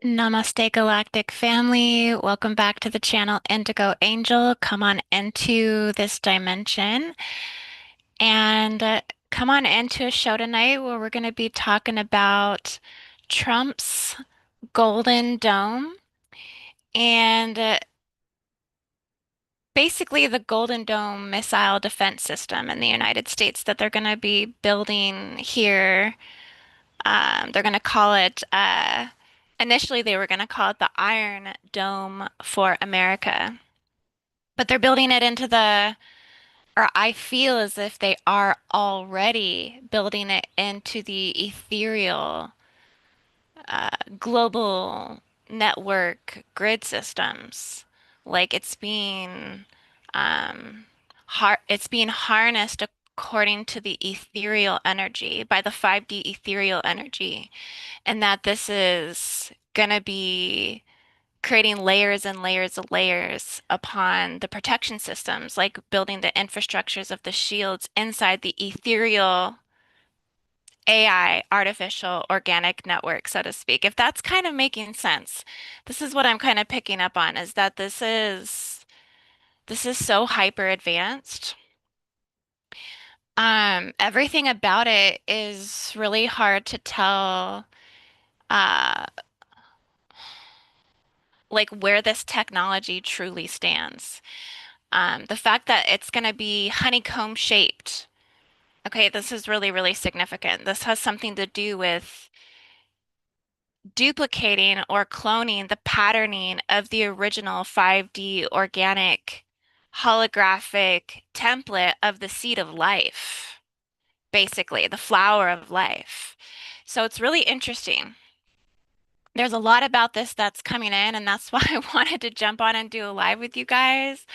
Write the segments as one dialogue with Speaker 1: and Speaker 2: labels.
Speaker 1: Namaste, Galactic family. Welcome back to the channel Indigo Angel. Come on into this dimension and come on into a show tonight where we're going to be talking about Trump's Golden Dome and basically the Golden Dome missile defense system in the United States that they're going to be building here. They're going to call it, initially, they were going to call it the Iron Dome for America. But they're building it into or I feel as if they are already building it into the ethereal global network grid systems. Like um, it's being harnessed according to the ethereal energy by the 5D ethereal energy, and that this is gonna be creating layers and layers of layers upon the protection systems, like building the infrastructures of the shields inside the ethereal AI, artificial organic network, so to speak. If that's kind of making sense, this is what I'm kind of picking up on is that this is so hyper advanced. Everything about it is really hard to tell uh like where this technology truly stands. The fact that it's going to be honeycomb shaped. Okay, this is really, really significant. This has something to do with duplicating or cloning the patterning of the original 5D organic holographic template of the seed of life, basically, the flower of life. So it's really interesting. There's a lot about this that's coming in, and that's why I wanted to jump on and do a live with you guys.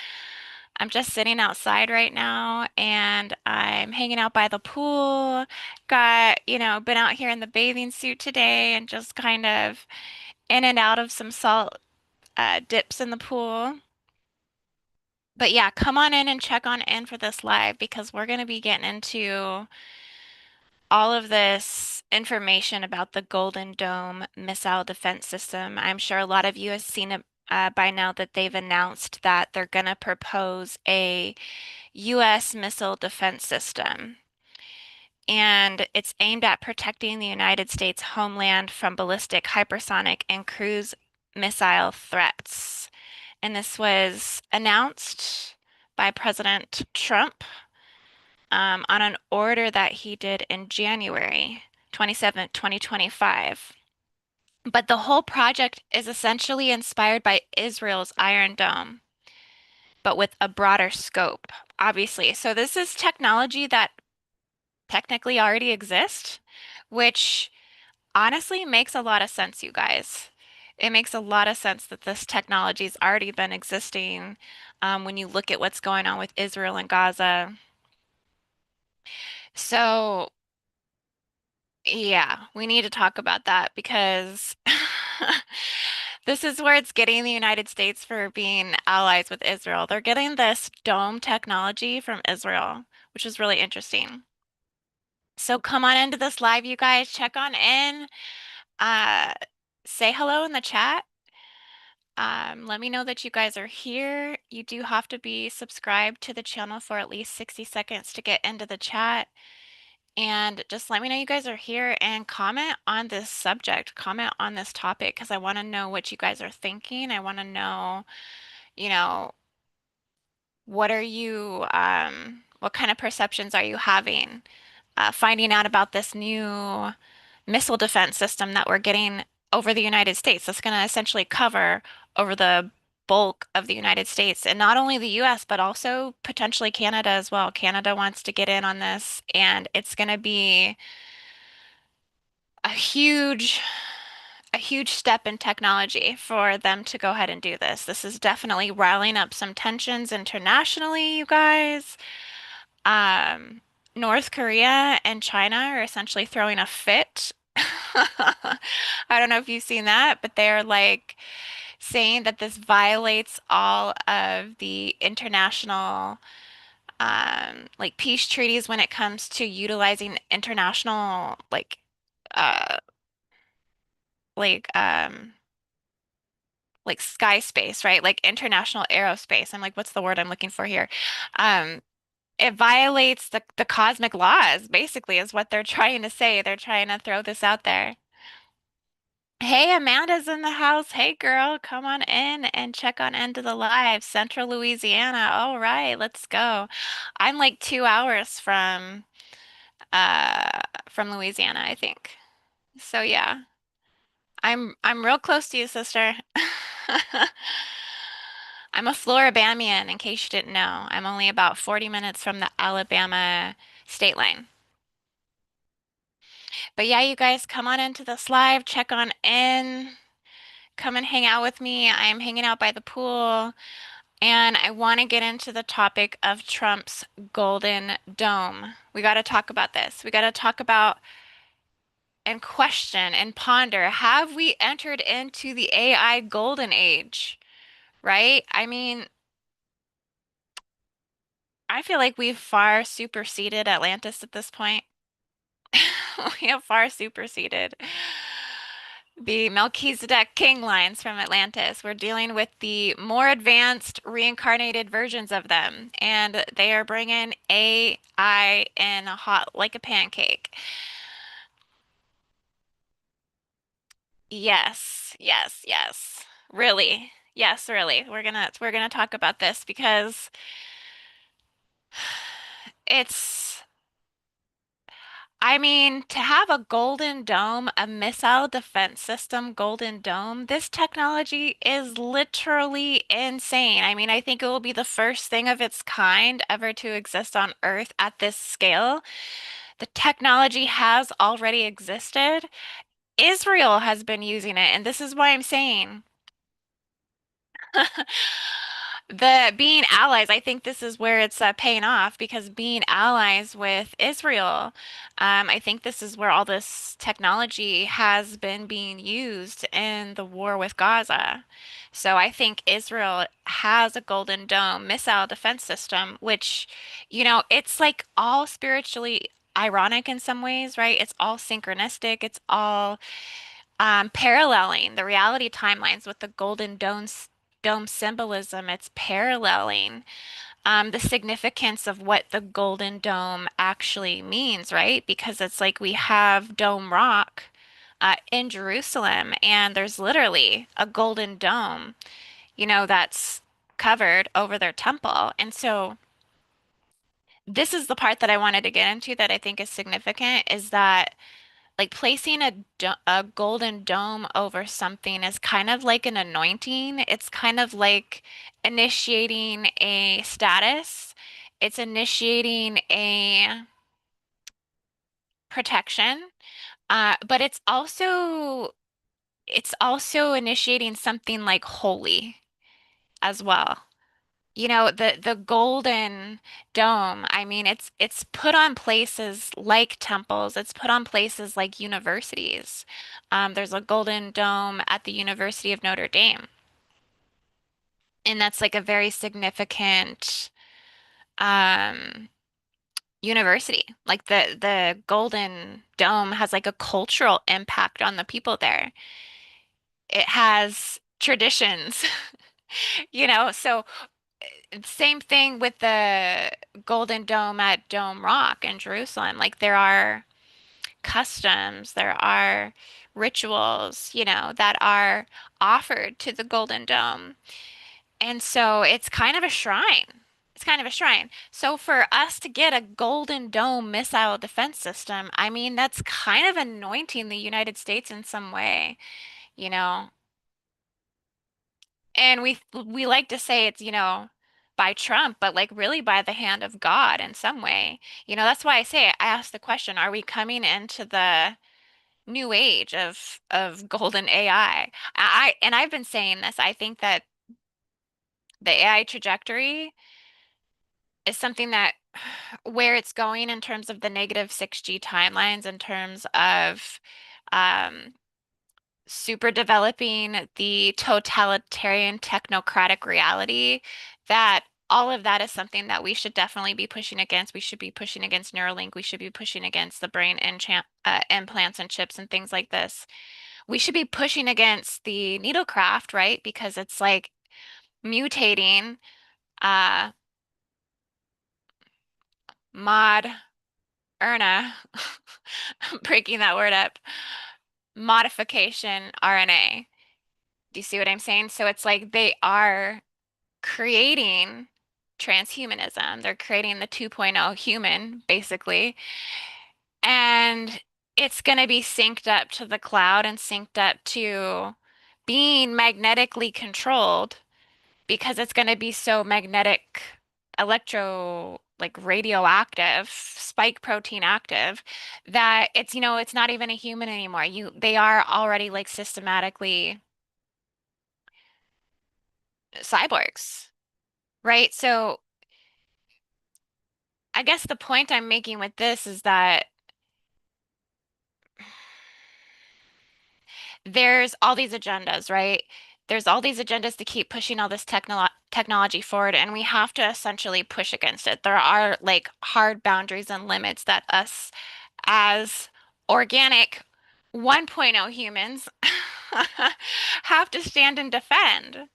Speaker 1: I'm just sitting outside right now and I'm hanging out by the pool. Been out here in the bathing suit today and just kind of in and out of some salt dips in the pool. But yeah, come on in and check on in for this live because we're going to be getting into all of this information about the Golden Dome missile defense system. I'm sure a lot of you have seen it by now that they've announced that they're going to propose a U.S. missile defense system. And it's aimed at protecting the United States homeland from ballistic, hypersonic, and cruise missile threats. And this was announced by President Trump on an order that he did in January 27th, 2025. But the whole project is essentially inspired by Israel's Iron Dome, but with a broader scope, obviously. So this is technology that technically already exists, which honestly makes a lot of sense, you guys. It makes a lot of sense that this technology's already been existing when you look at what's going on with Israel and Gaza. So, yeah, we need to talk about that because this is where it's getting the United States for being allies with Israel. They're getting this dome technology from Israel, which is really interesting. So come on into this live, you guys. Check on in. Uh, say hello in the chat. Let me know that you guys are here. You do have to be subscribed to the channel for at least 60 seconds to get into the chat. And just let me know you guys are here and comment on this subject, comment on this topic, because I want to know what you guys are thinking. I want to know, you know, what kind of perceptions are you having? Finding out about this new missile defense system that we're getting over the United States. That's going to essentially cover over the bulk of the United States, and not only the US, but also potentially Canada as well. Canada wants to get in on this, and it's going to be a huge a huge step in technology for them to go ahead and do this. This is definitely riling up some tensions internationally, you guys. Um, North Korea and China are essentially throwing a fit. I don't know if you've seen that, but they're like saying that this violates all of the international like peace treaties when it comes to utilizing international uh like like sky space, right? Like international aerospace. I'm like, what's the word I'm looking for here? Um, it violates the cosmic laws, basically, is what they're trying to say. They're trying to throw this out there. Hey, Amanda's in the house. Hey, girl, come on in and check on End of the Live, Central Louisiana. All right, let's go. I'm like 2 hours uh from Louisiana, I think. So yeah, I'm real close to you, sister. I'm a Floribamian, in case you didn't know. I'm only about 40 minutes from the Alabama state line. But yeah, you guys come on into this live, check on in, come and hang out with me. I'm hanging out by the pool, and I want to get into the topic of Trump's Golden Dome. We got to talk about this. We got to talk about and question and ponder, have we entered into the AI golden age, right? I mean, I feel like we've far superseded Atlantis at this point. We have far superseded the Melchizedek king lines from Atlantis. We're dealing with the more advanced reincarnated versions of them, and they are bringing AI in hot like a pancake. Yes, yes, yes. Really. Yes, really. We're gonna talk about this because it's I mean, to have a golden dome, a missile defense system golden dome, this technology is literally insane. I mean, I think it will be the first thing of its kind ever to exist on Earth at this scale. The technology has already existed. Israel has been using it, and this is why I'm saying the being allies, I think this is where it's paying off because being allies with Israel, I think this is where all this technology has been being used in the war with Gaza. So I think Israel has a Golden Dome missile defense system, which, it's like all spiritually ironic in some ways, right? It's all synchronistic. It's all paralleling the reality timelines with the dome symbolism. It's paralleling the significance of what the golden dome actually means, right? Because it's like we have Dome Rock in Jerusalem, and there's literally a golden dome, that's covered over their temple. And so this is the part that I wanted to get into that I think is significant is that like placing a golden dome over something is kind of like an anointing. It's kind of like initiating a status. It's initiating a protection. But it's also initiating something like holy as well. The golden dome, I mean, it's put on places like temples, it's put on places like universities. There's a golden dome at the University of Notre Dame, and that's like a very significant um university. Like the golden dome has like a cultural impact on the people there. It has traditions, so same thing with the Golden Dome at Dome Rock in Jerusalem. Like there are customs, there are rituals, that are offered to the Golden Dome. And so it's kind of a shrine. It's kind of a shrine. So for us to get a Golden Dome missile defense system, I mean, that's kind of anointing the United States in some way, you know. And we like to say it's, by Trump, but like really by the hand of God in some way. That's why I asked the question, are we coming into the new age of golden AI? And I've been saying this. I think that the AI trajectory is something that where it's going in terms of the negative 6G timelines, in terms of um, super developing the totalitarian technocratic reality, that all of that is something that we should definitely be pushing against. We should be pushing against Neuralink. We should be pushing against the brain implants and chips and things like this. We should be pushing against the needlecraft, right? Because it's like mutating, uh, mod, erna, I'm breaking that word up, modification RNA. Do you see what I'm saying? So it's like they are creating transhumanism. They're creating the 2.0 human, basically. And it's going to be synced up to the cloud and synced up to being magnetically controlled because it's going to be so magnetic, like radioactive, spike protein active, that it's not even a human anymore. They are already like systematically cyborgs, right? So I guess the point I'm making with this is that there's all these agendas, right? There's all these agendas to keep pushing all this technology forward, and we have to essentially push against it. There are like hard boundaries and limits that us as organic 1.0 humans have to stand and defend,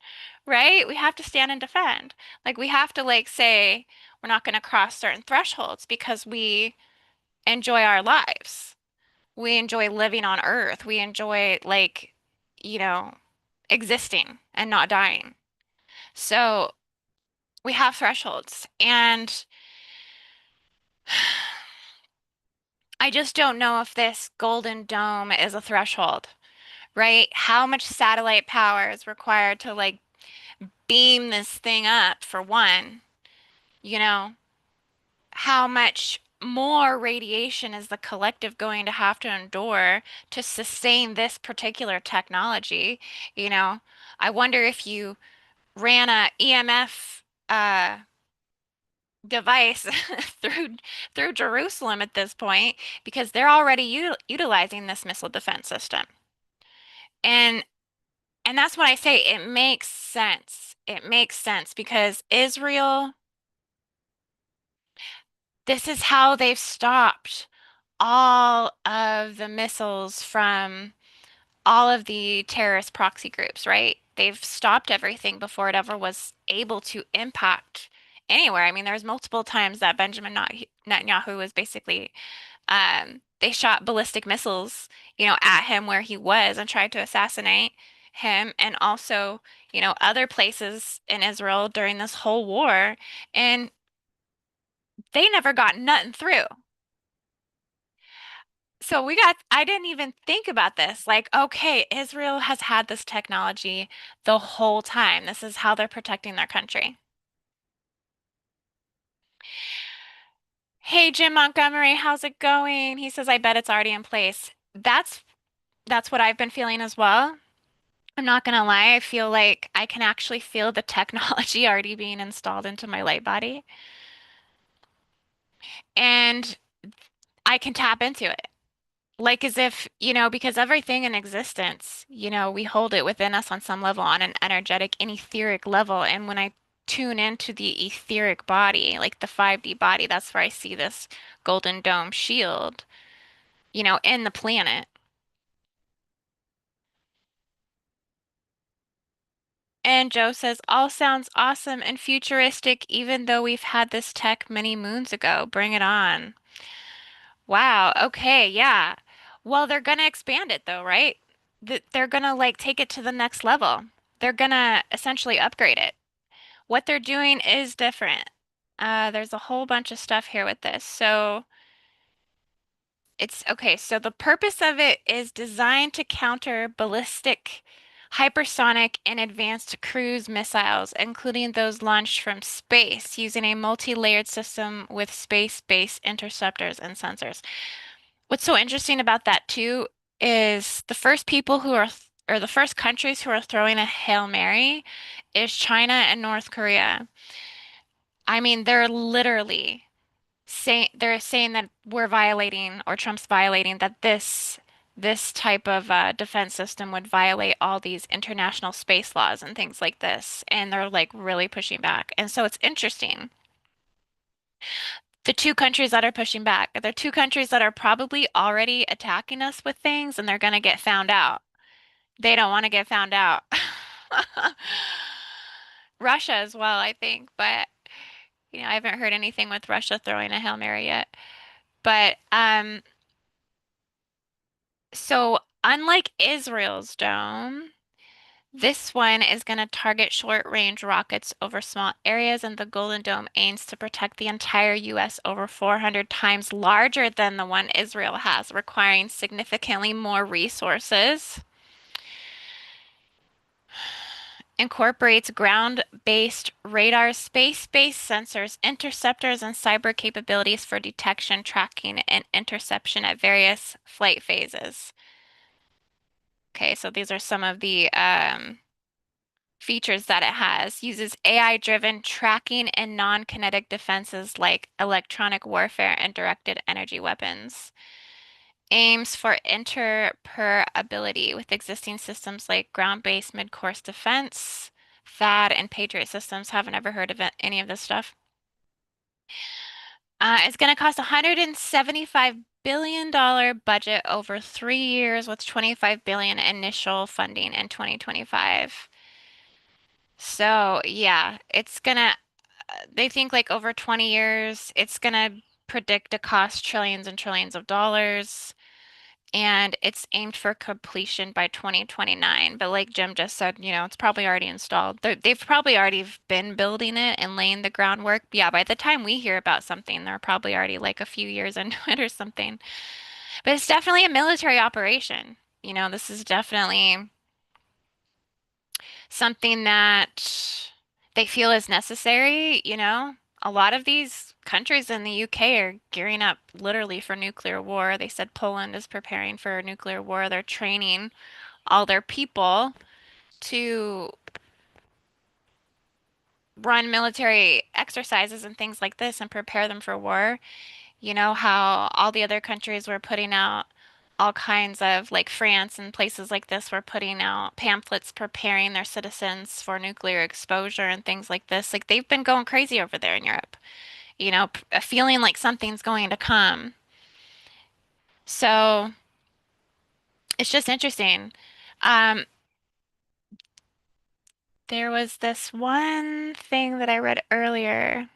Speaker 1: right? We have to stand and defend. Like we have to like say we're not going to cross certain thresholds because we enjoy our lives. We enjoy living on Earth. We enjoy like, you know, existing and not dying. So we have thresholds. And I just don't know if this golden dome is a threshold, right? How much satellite power is required to like beam this thing up for one, you know? How much more radiation is the collective going to have to endure to sustain this particular technology? You know, I wonder if you ran a EMF device through through Jerusalem at this point because they're already utilizing this missile defense system. And and that's what I say, it makes sense. It makes sense because Israel, this is how they've stopped all of the missiles from all of the terrorist proxy groups, right? They've stopped everything before it ever was able to impact anywhere. I mean, there's multiple times that Benjamin Netanyahu was basically, they shot ballistic missiles, at him where he was and tried to assassinate him, and also, other places in Israel during this whole war, and they never got nothing through. So I didn't even think about this. Like, okay, Israel has had this technology the whole time. This is how they're protecting their country. Hey, Jim Montgomery, how's it going? He says, I bet it's already in place. That's what I've been feeling as well. I'm not gonna lie, I feel like I can actually feel the technology already being installed into my light body, and I can tap into it. Like as if, because everything in existence, we hold it within us on some level, on an energetic and etheric level. And when I tune into the etheric body, like the 5D body, that's where I see this golden dome shield, in the planet. And Joe says, all sounds awesome and futuristic, even though we've had this tech many moons ago. Bring it on. Wow. Okay. Yeah. Well, they're gonna expand it though, right? They're gonna like take it to the next level. They're gonna essentially upgrade it. What they're doing is different. There's a whole bunch of stuff here with this. So it's okay. So the purpose of it is designed to counter ballistic, hypersonic, and advanced cruise missiles, including those launched from space using a multi-layered system with space-based interceptors and sensors. What's so interesting about that too is the first people who are, or the first countries who are throwing a Hail Mary is China and North Korea. I mean, they're saying that we're violating, or Trump's violating, that this type of defense system would violate all these international space laws and things like this, and they're like really pushing back. And so it's interesting. The two countries that are pushing back, they're two countries that are probably already attacking us with things, and they're going to get found out. They don't want to get found out. Russia as well, I think, but I haven't heard anything with Russia throwing a Hail Mary yet. But so unlike Israel's dome, this one is going to target short-range rockets over small areas, and the Golden Dome aims to protect the entire U.S. over 400 times larger than the one Israel has, requiring significantly more resources. Incorporates ground-based radar, space-based sensors, interceptors, and cyber capabilities for detection, tracking, and interception at various flight phases. Okay, so these are some of the features that it has. Uses AI-driven tracking and non-kinetic defenses like electronic warfare and directed energy weapons. Aims for interoperability with existing systems like ground-based mid-course defense. THAAD and Patriot systems. Haven't ever heard of any of this stuff. It's going to cost $175 billion budget over 3 years with 25 billion initial funding in 2025. So yeah, they think like over 20 years, it's gonna predict to cost trillions and trillions of dollars. And it's aimed for completion by 2029. But like Jim just said, it's probably already installed. They've probably already been building it and laying the groundwork. But yeah, by the time we hear about something, they're probably already like a few years into it or something. But it's definitely a military operation. This is definitely something that they feel is necessary. A lot of these countries in the UK are gearing up literally for nuclear war. They said Poland is preparing for a nuclear war. They're training all their people to run military exercises and things like this and prepare them for war. You know how all the other countries were putting out all kinds of, like France and places like this were putting out pamphlets preparing their citizens for nuclear exposure and things like this. Like they've been going crazy over there in Europe, feeling like something's going to come. So it's just interesting. Um, there was this one thing that I read earlier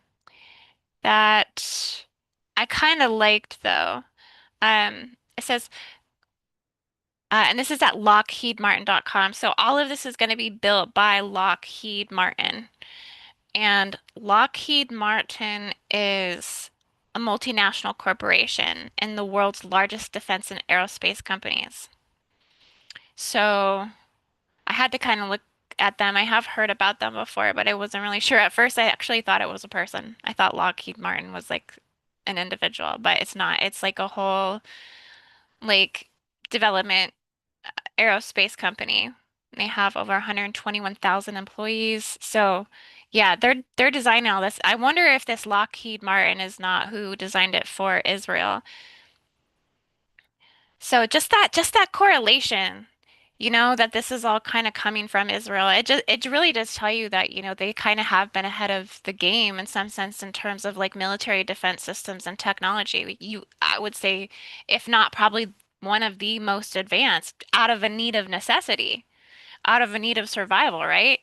Speaker 1: that I kind of liked though. It says, and this is at lockheedmartin.com. So all of this is going to be built by Lockheed Martin. And Lockheed Martin is a multinational corporation and the world's largest defense and aerospace companies. So I had to kind of look at them. I have heard about them before, but I wasn't really sure. At first, I actually thought it was a person. I thought Lockheed Martin was like an individual, but it's not. It's like a whole like development aerospace company. They have over 121,000 employees. So, yeah, they're designing all this. I wonder if this Lockheed Martin is not who designed it for Israel. So just that correlation, that this is all kind of coming from Israel. It really does tell you that, they kind of have been ahead of the game in some sense in terms of like military defense systems and technology. I would say, if not probably one of the most advanced out of a need of necessity, out of a need of survival, right?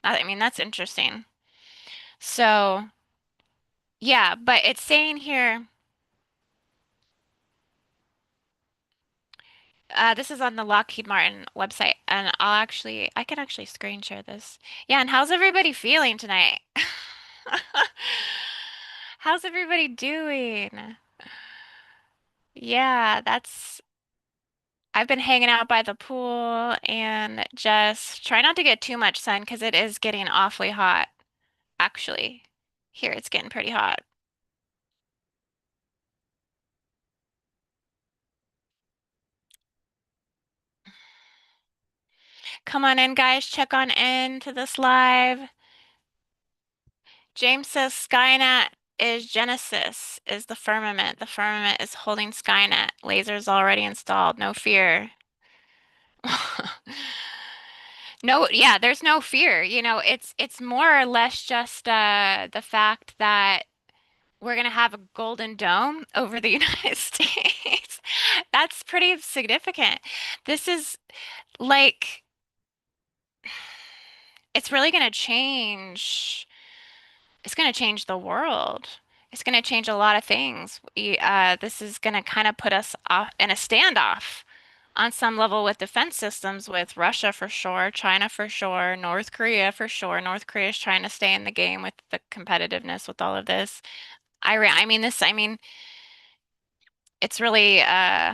Speaker 1: I mean, that's interesting. So, yeah, but it's saying here, this is on the Lockheed Martin website, and I can actually screen share this. Yeah, and how's everybody feeling tonight? How's everybody doing? Yeah, I've been hanging out by the pool and just try not to get too much sun because it is getting awfully hot, actually. Here it's getting pretty hot. Come on in, guys. Check on in to this live. James says Skynet is Genesis, is the firmament. The firmament is holding Skynet. Lasers already installed. No fear. No, yeah, there's no fear. It's more or less just the fact that we're gonna have a golden dome over the United States. That's pretty significant. This is like it's really going to change. It's going to change the world. It's going to change a lot of things. This is going to kind of put us off in a standoff on some level with defense systems with Russia for sure, China for sure, North Korea for sure. North Korea is trying to stay in the game with the competitiveness with all of this. Iran, I mean, it's really, uh,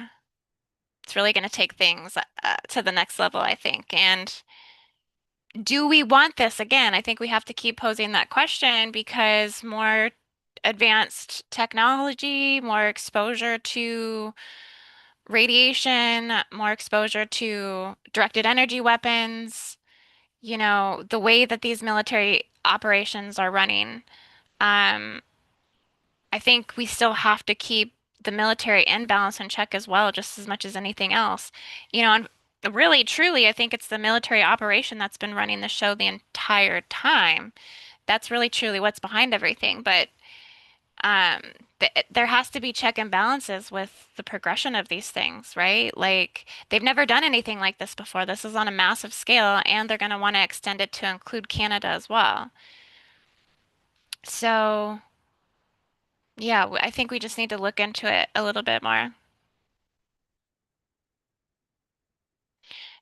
Speaker 1: it's really going to take things to the next level, I think. And do we want this again? I think we have to keep posing that question because more advanced technology, more exposure to radiation, more exposure to directed energy weapons, the way that these military operations are running. Um, I think we still have to keep the military imbalance in check as well, just as much as anything else. And really, truly, I think it's the military operation that's been running the show the entire time. That's really, truly what's behind everything. But um, there has to be check and balances with the progression of these things, right? Like they've never done anything like this before. This is on a massive scale, and they're going to want to extend it to include Canada as well. So, yeah, I think we just need to look into it a little bit more.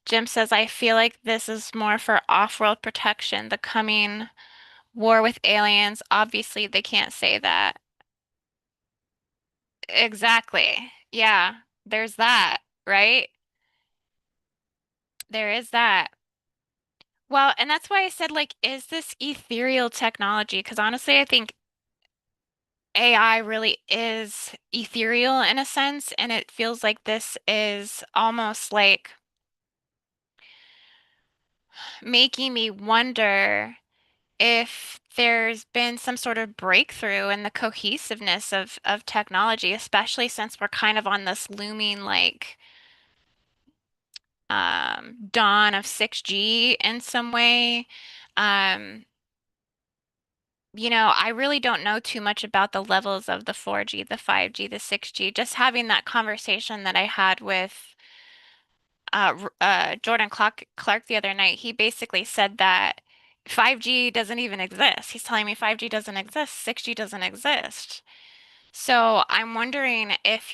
Speaker 1: Jim says, I feel like this is more for off-world protection, the coming war with aliens. Obviously, they can't say that. Exactly. Yeah, there's that, right? There is that. Well, and that's why I said, like, is this ethereal technology? Because honestly, I think AI really is ethereal in a sense, and it feels like this is almost like making me wonder if there's been some sort of breakthrough in the cohesiveness of technology, especially since we're kind of on this looming like dawn of 6G in some way. Um, I really don't know too much about the levels of the 4G, the 5G, the 6G. Just having that conversation that I had with Jordan Clark the other night, he basically said that 5G doesn't even exist. He's telling me 5G doesn't exist, 6G doesn't exist. So I'm wondering if,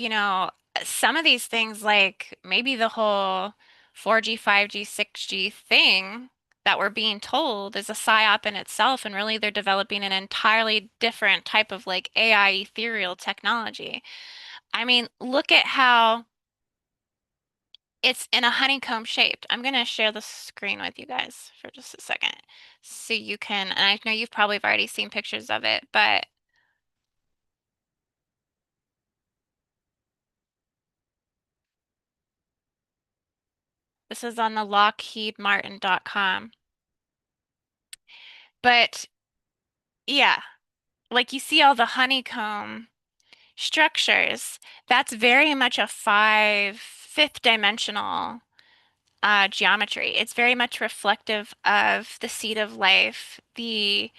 Speaker 1: some of these things, like maybe the whole 4G, 5G, 6G thing that we're being told is a psyop in itself, and really they're developing an entirely different type of like AI ethereal technology. I mean, look at how it's in a honeycomb shaped. I'm going to share the screen with you guys for just a second so you can, and I know you've probably already seen pictures of it, but this is on the lockheedmartin.com. But yeah, like you see all the honeycomb structures. That's very much a fifth dimensional geometry. It's very much reflective of the seed of life, the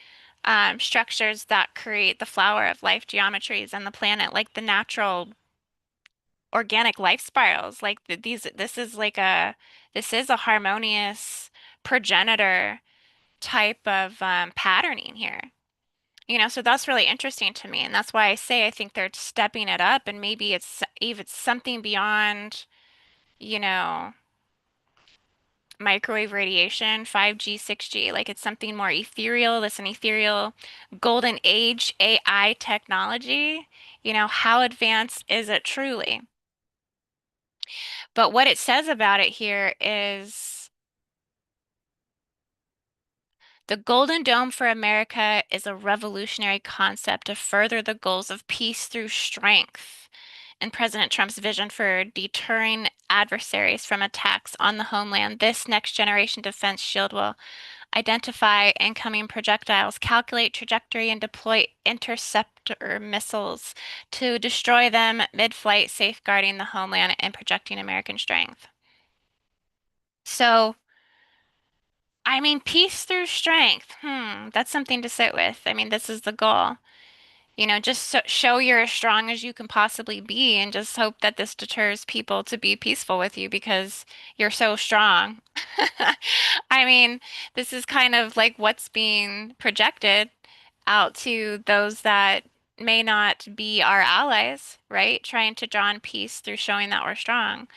Speaker 1: structures that create the flower of life geometries and the planet, like the natural organic life spirals. Like this is a harmonious progenitor type of patterning here. So that's really interesting to me, and that's why I say I think they're stepping it up, and maybe it's even something beyond, you know, microwave radiation, 5G, 6G. Like it's something more ethereal. That's an ethereal golden age AI technology. How advanced is it truly? But what it says about it here is the Golden Dome for America is a revolutionary concept to further the goals of peace through strength. And President Trump's vision for deterring adversaries from attacks on the homeland, this next generation defense shield will identify incoming projectiles, calculate trajectory, and deploy interceptor missiles to destroy them mid-flight, safeguarding the homeland and projecting American strength. So, I mean, peace through strength. That's something to sit with. I mean, this is the goal. Just show you're as strong as you can possibly be and just hope that this deters people to be peaceful with you because you're so strong. I mean, this is kind of like what's being projected out to those that may not be our allies, right? Trying to draw on peace through showing that we're strong.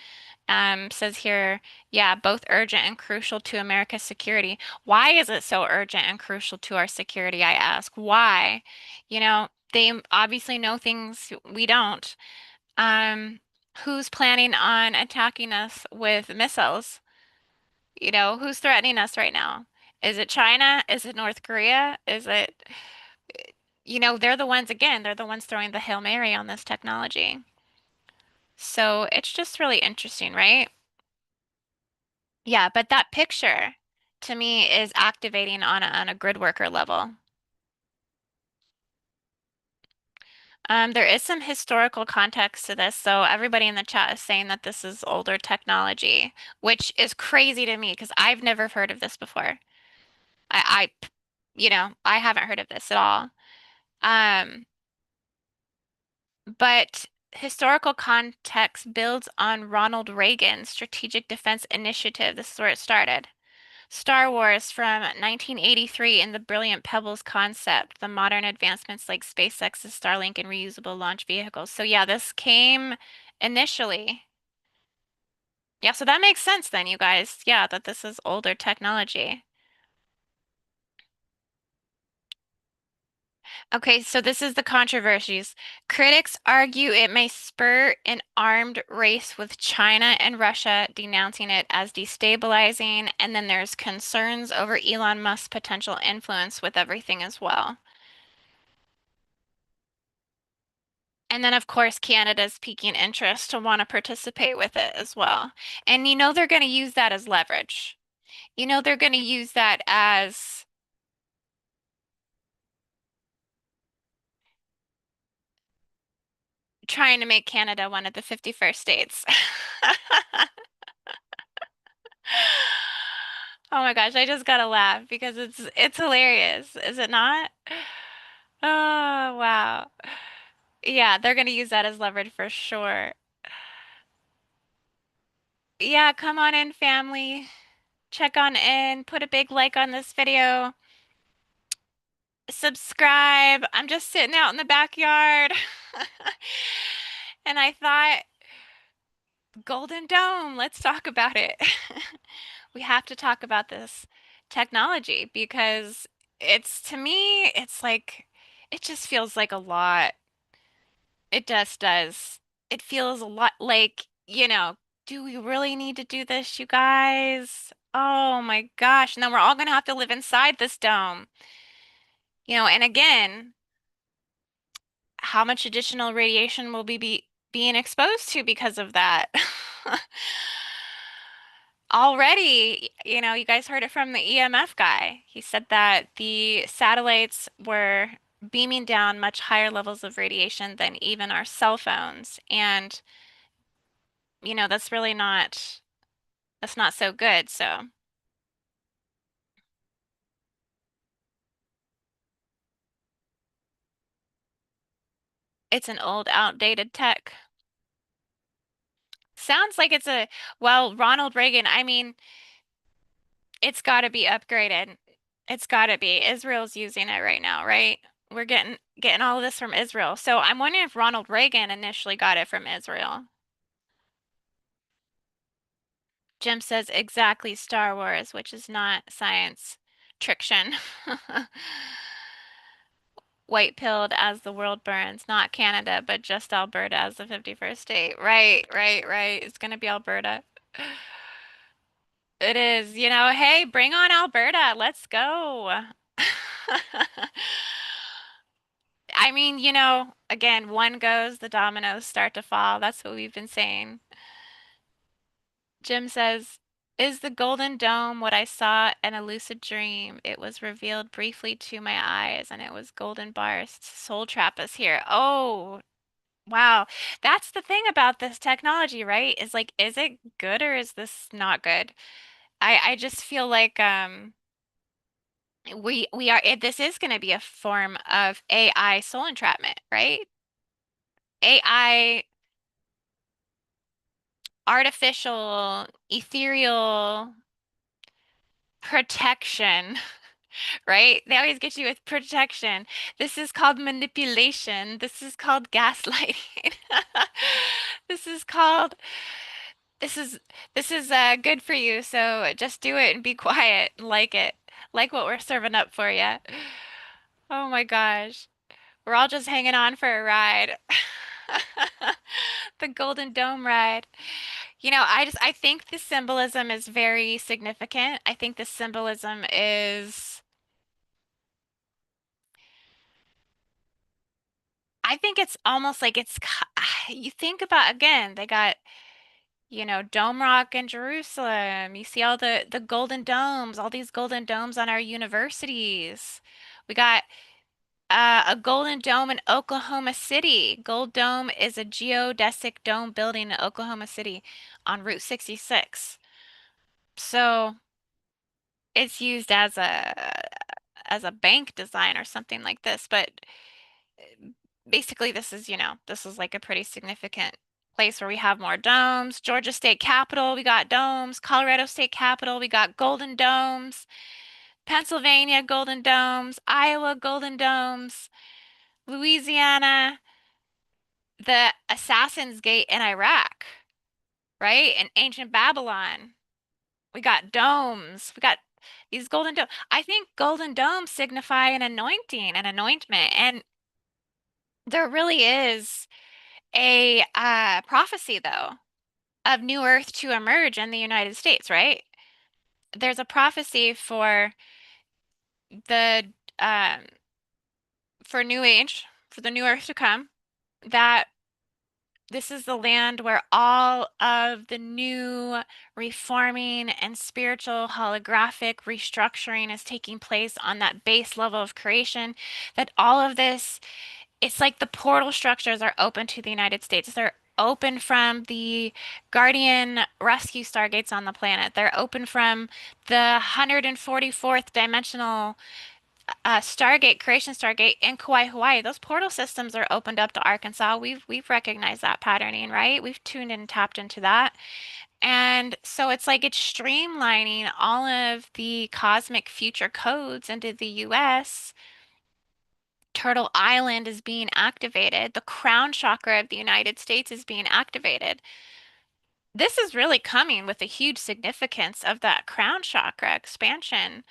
Speaker 1: Says here, yeah, both urgent and crucial to America's security. Why is it so urgent and crucial to our security, I ask? Why? They obviously know things we don't. Um, who's planning on attacking us with missiles? Who's threatening us right now? Is it China? Is it North Korea? Is it, they're the ones, again, they're the ones throwing the Hail Mary on this technology. So it's just really interesting, right? Yeah, but that picture to me is activating on a grid worker level. There is some historical context to this, so everybody in the chat is saying that this is older technology, which is crazy to me because I've never heard of this before. I haven't heard of this at all. Um, but historical context builds on Ronald Reagan's Strategic Defense Initiative. This is where it started. Star Wars from 1983 and the brilliant Pebbles concept, the modern advancements like SpaceX's Starlink and reusable launch vehicles. So yeah, this came initially. Yeah, so that makes sense then, you guys. Yeah, that this is older technology. Okay, so this is the controversies. Critics argue it may spur an armed race with China and Russia, denouncing it as destabilizing. And then there's concerns over Elon Musk's potential influence with everything as well. And then, of course, Canada's piquing interest to want to participate with it as well. And they're going to use that as leverage. They're going to use that as trying to make Canada one of the 51st states. Oh my gosh, I just gotta laugh because it's hilarious, is it not? Oh, wow. Yeah, they're gonna use that as leverage for sure. Yeah, come on in, family. Check on in, put a big like on this video. Subscribe. I'm just sitting out in the backyard. And I thought, Golden Dome, let's talk about it. We have to talk about this technology because to me, it's like, it just feels like a lot. It just does. It feels a lot like, do we really need to do this, you guys? Oh my gosh. And then we're all going to have to live inside this dome. And again, how much additional radiation will being exposed to because of that? Already, you guys heard it from the EMF guy. He said that the satellites were beaming down much higher levels of radiation than even our cell phones. And, that's really that's not so good. So it's an old, outdated tech. Sounds like well, Ronald Reagan, I mean, it's got to be upgraded. It's got to be. Israel's using it right now, right? We're getting all of this from Israel. So I'm wondering if Ronald Reagan initially got it from Israel. Jim says exactly Star Wars, which is not science fiction. White pilled as the world burns, not Canada, but just Alberta as the 51st state. Right, right, right. It's gonna be Alberta. It is, hey, bring on Alberta. Let's go. I mean, again, one goes, the dominoes start to fall. That's what we've been saying. Jim says, is the Golden Dome what I saw in a lucid dream? It was revealed briefly to my eyes, and it was golden bars. Soul Trap is here. Oh, wow. That's the thing about this technology, right? Is like, is it good or is this not good? I just feel like We are this is going to be a form of AI soul entrapment, right? AI, artificial, ethereal protection, right? They always get you with protection. This is called manipulation. This is called gaslighting. This is called this is this is good for you, so just do it and be quiet. Like it. Like what we're serving up for you. Oh my gosh. We're all just hanging on for a ride. The Golden Dome ride. I think the symbolism is very significant. I think the symbolism is, I think it's almost like you think about, again, they got, Dome Rock in Jerusalem. You see all the golden domes, all these golden domes on our universities. We got a golden dome in Oklahoma City. Gold Dome is a geodesic dome building in Oklahoma City on Route 66. So it's used as a bank design or something like this, but basically this is like a pretty significant place where we have more domes. Georgia State Capitol, we got domes. Colorado State Capitol, we got golden domes. Pennsylvania, golden domes. Iowa, golden domes. Louisiana, the Assassin's Gate in Iraq, right? In ancient Babylon. We got domes. We got these golden domes. I think golden domes signify an anointing, an anointment. And there really is a prophecy, though, of new earth to emerge in the United States, right? There's a prophecy the um, for new age, for the new earth to come, that this is the land where all of the new reforming and spiritual holographic restructuring is taking place on that base level of creation. That all of this, it's like the portal structures are open to the United States. They're open from the Guardian rescue stargates on the planet. They're open from the 144th dimensional Stargate, Creation Stargate in Kauai, Hawaii. Those portal systems are opened up to Arkansas. We've recognized that patterning, right? We've tuned and tapped into that. And so it's like it's streamlining all of the cosmic future codes into the US. Turtle Island is being activated. The crown chakra of the United States is being activated. This is really coming with a huge significance of that crown chakra expansion.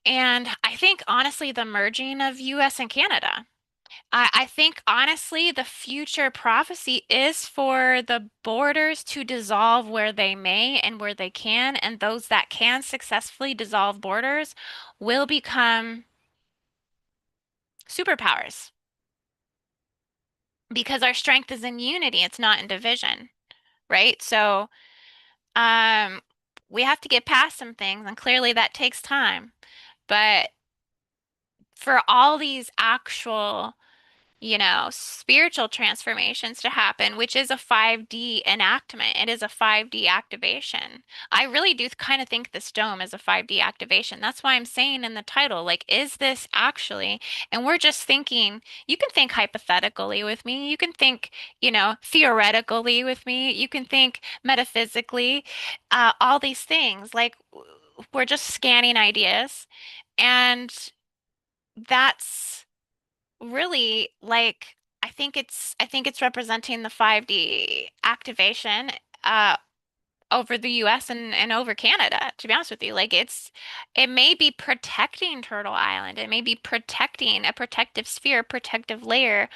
Speaker 1: And I think honestly, the merging of US and Canada. I think honestly, the future prophecy is for the borders to dissolve where they may and where they can, and those that can successfully dissolve borders will become superpowers because our strength is in unity, it's not in division, right? So, um, we have to get past some things, and clearly that takes time. But for all these actual spiritual transformations to happen, which is a 5D enactment. It is a 5D activation. I really do kind of think this dome is a 5D activation. That's why I'm saying in the title, like, is this actually? And we're just thinking, you can think hypothetically with me. You can think, theoretically with me. You can think metaphysically, all these things. Like, we're just scanning ideas. And that's really like I think it's representing the 5D activation uh over the US and over Canada, to be honest with you. Like it may be protecting Turtle Island. It may be protecting a protective sphere, protective layer,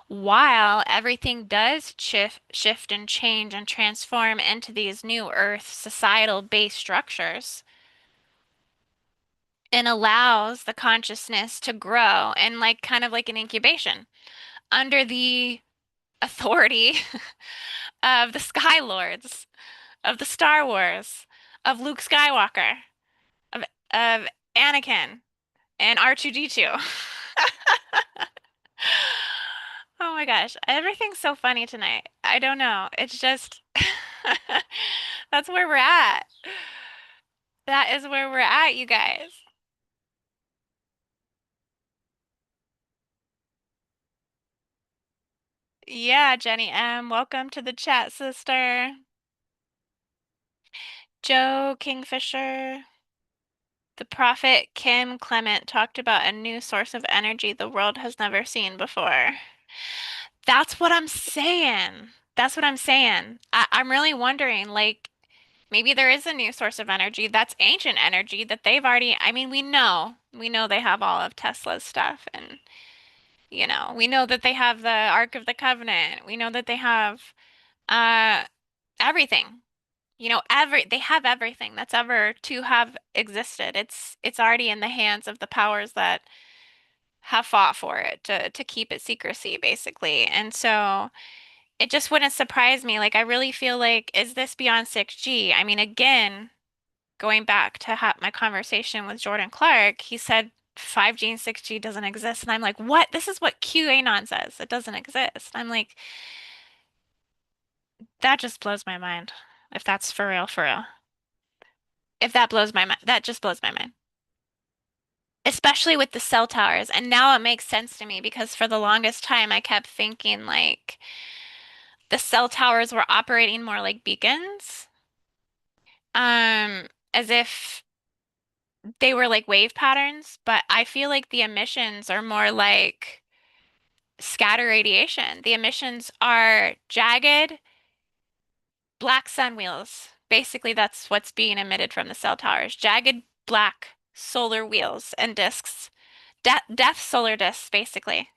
Speaker 1: while everything does shift and change and transform into these new Earth societal based structures and allows the consciousness to grow and like kind of like an incubation under the authority of the Sky Lords, of the Star Wars, of Luke Skywalker, of of Anakin and R2D2. Oh my gosh, everything's so funny tonight. I don't know. It's just that's where we're at. That is where we're at, you guys. Yeah, Jenny M. Welcome to the chat, sister. Joe Kingfisher. The prophet Kim Clement talked about a new source of energy the world has never seen before. That's what I'm saying. That's what I'm saying. I'm really wondering, like, maybe there is a new source of energy that's ancient energy that they've already, I mean, we know they have all of Tesla's stuff and, we know that they have the Ark of the Covenant. We know that they have uh everything. They have everything that's ever to have existed. It's already in the hands of the powers that have fought for it to keep it secrecy, basically. And so it just wouldn't surprise me. Like I really feel like, is this beyond 6G? I mean, again, going back to my conversation with Jordan Clark, he said 5G and 6G doesn't exist. And I'm like, what? This is what QAnon says. It doesn't exist. I'm like, that just blows my mind. If that's for real, for real. If that blows my mind, that just blows my mind. Especially with the cell towers. And now it makes sense to me because for the longest time I kept thinking like the cell towers were operating more like beacons, as if they were like wave patterns, but I feel like the emissions are more like scatter radiation. The emissions are jagged black sun wheels. Basically, that's what's being emitted from the cell towers. Jagged black solar wheels and disks. Death solar disks, basically.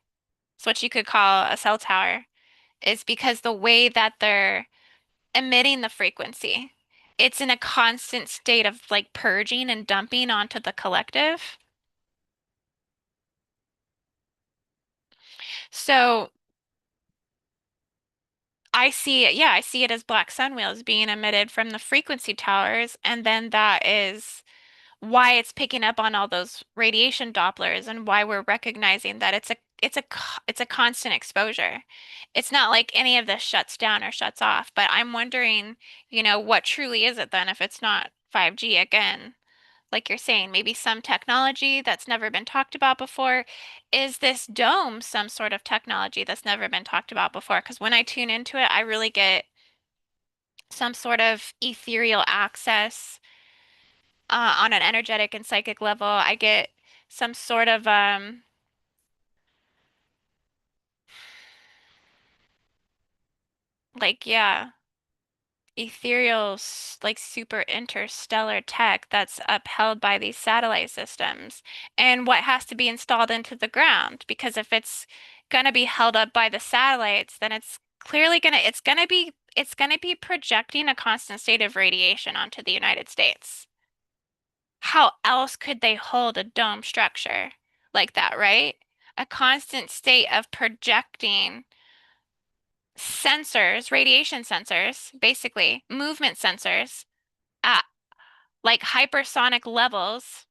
Speaker 1: It's what you could call a cell tower, is because the way that they're emitting the frequency, it's in a constant state of like purging and dumping onto the collective. So I see it as black sun wheels being emitted from the frequency towers, and then that is why it's picking up on all those radiation Dopplers and why we're recognizing that it's a constant exposure. It's not like any of this shuts down or shuts off, but I'm wondering, what truly is it then if it's not 5G again? Like you're saying, maybe some technology that's never been talked about before. Is this dome some sort of technology that's never been talked about before? Because when I tune into it, I really get some sort of ethereal access on an energetic and psychic level. I get some sort of like yeah, ethereal like super interstellar tech that's upheld by these satellite systems and what has to be installed into the ground because if it's going to be held up by the satellites then it's going to be projecting a constant state of radiation onto the United States. How else could they hold a dome structure like that, right? A constant state of projecting sensors, radiation sensors, basically movement sensors at like hypersonic levels,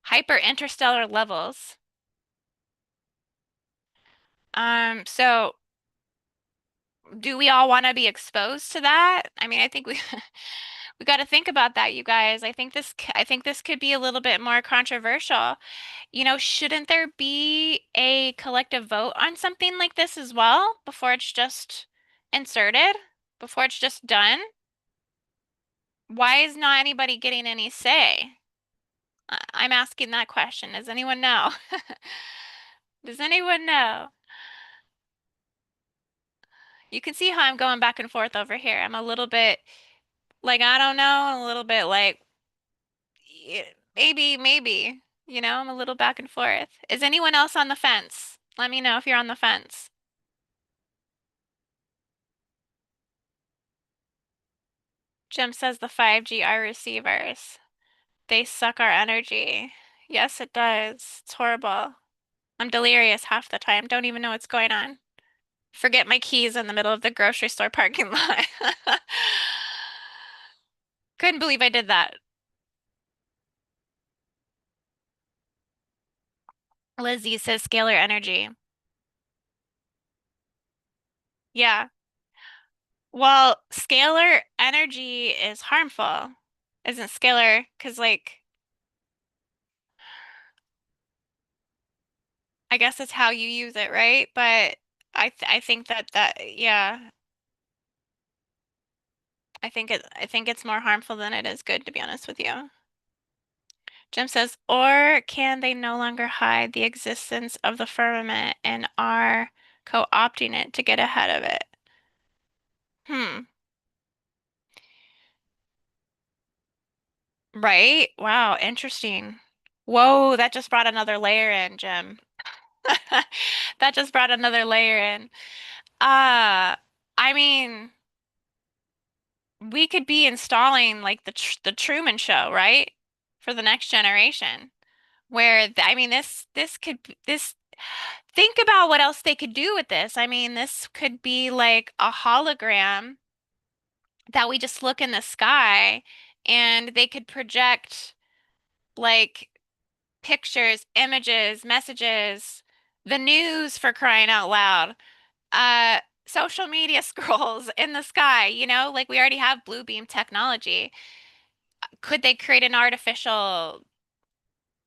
Speaker 1: hyper interstellar levels. So do we all want to be exposed to that? I mean, I think we we got to think about that, you guys. I think this could be a little bit more controversial. Shouldn't there be a collective vote on something like this as well before it's just inserted, before it's just done? Why is not anybody getting any say? I'm asking that question. Does anyone know? Does anyone know? You can see how I'm going back and forth over here. I'm a little bit like, I don't know, a little bit like, maybe, maybe, I'm a little back and forth. Is anyone else on the fence? Let me know if you're on the fence. Jim says the 5G are receivers. They suck our energy. Yes, it does. It's horrible. I'm delirious half the time. Don't even know what's going on. Forget my keys in the middle of the grocery store parking lot. Couldn't believe I did that. Lizzie says scalar energy. Yeah. Well, scalar energy is harmful. Isn't scalar? Because, like, I guess it's how you use it, right? But I think that yeah, I think it's more harmful than it is good, to be honest with you. Jim says, or can they no longer hide the existence of the firmament and are co-opting it to get ahead of it? Hmm. Right? Wow, interesting. Whoa, that just brought another layer in, Jim. That just brought another layer in. Uh, I mean, we could be installing like the Truman Show, right? For the next generation. Where I mean this could this think about what else they could do with this. I mean, this could be like a hologram that we just look in the sky and they could project like pictures, images, messages, the news for crying out loud, uh, social media scrolls in the sky, you know, like we already have blue beam technology. Could they create an artificial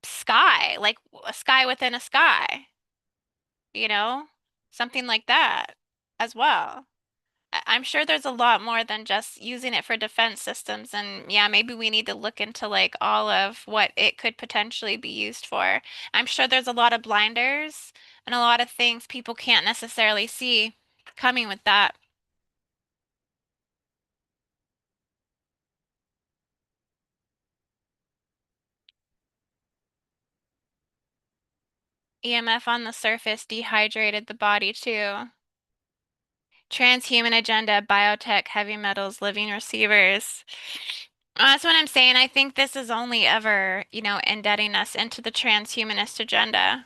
Speaker 1: sky, like a sky within a sky, you know, something like that as well? I'm sure there's a lot more than just using it for defense systems. And yeah, maybe we need to look into like all of what it could potentially be used for. I'm sure there's a lot of blinders and a lot of things people can't necessarily see coming with that. EMF on the surface dehydrated the body too. Transhuman agenda, biotech, heavy metals, living receivers. That's what I'm saying. I think this is only ever, you know, indebting us into the transhumanist agenda.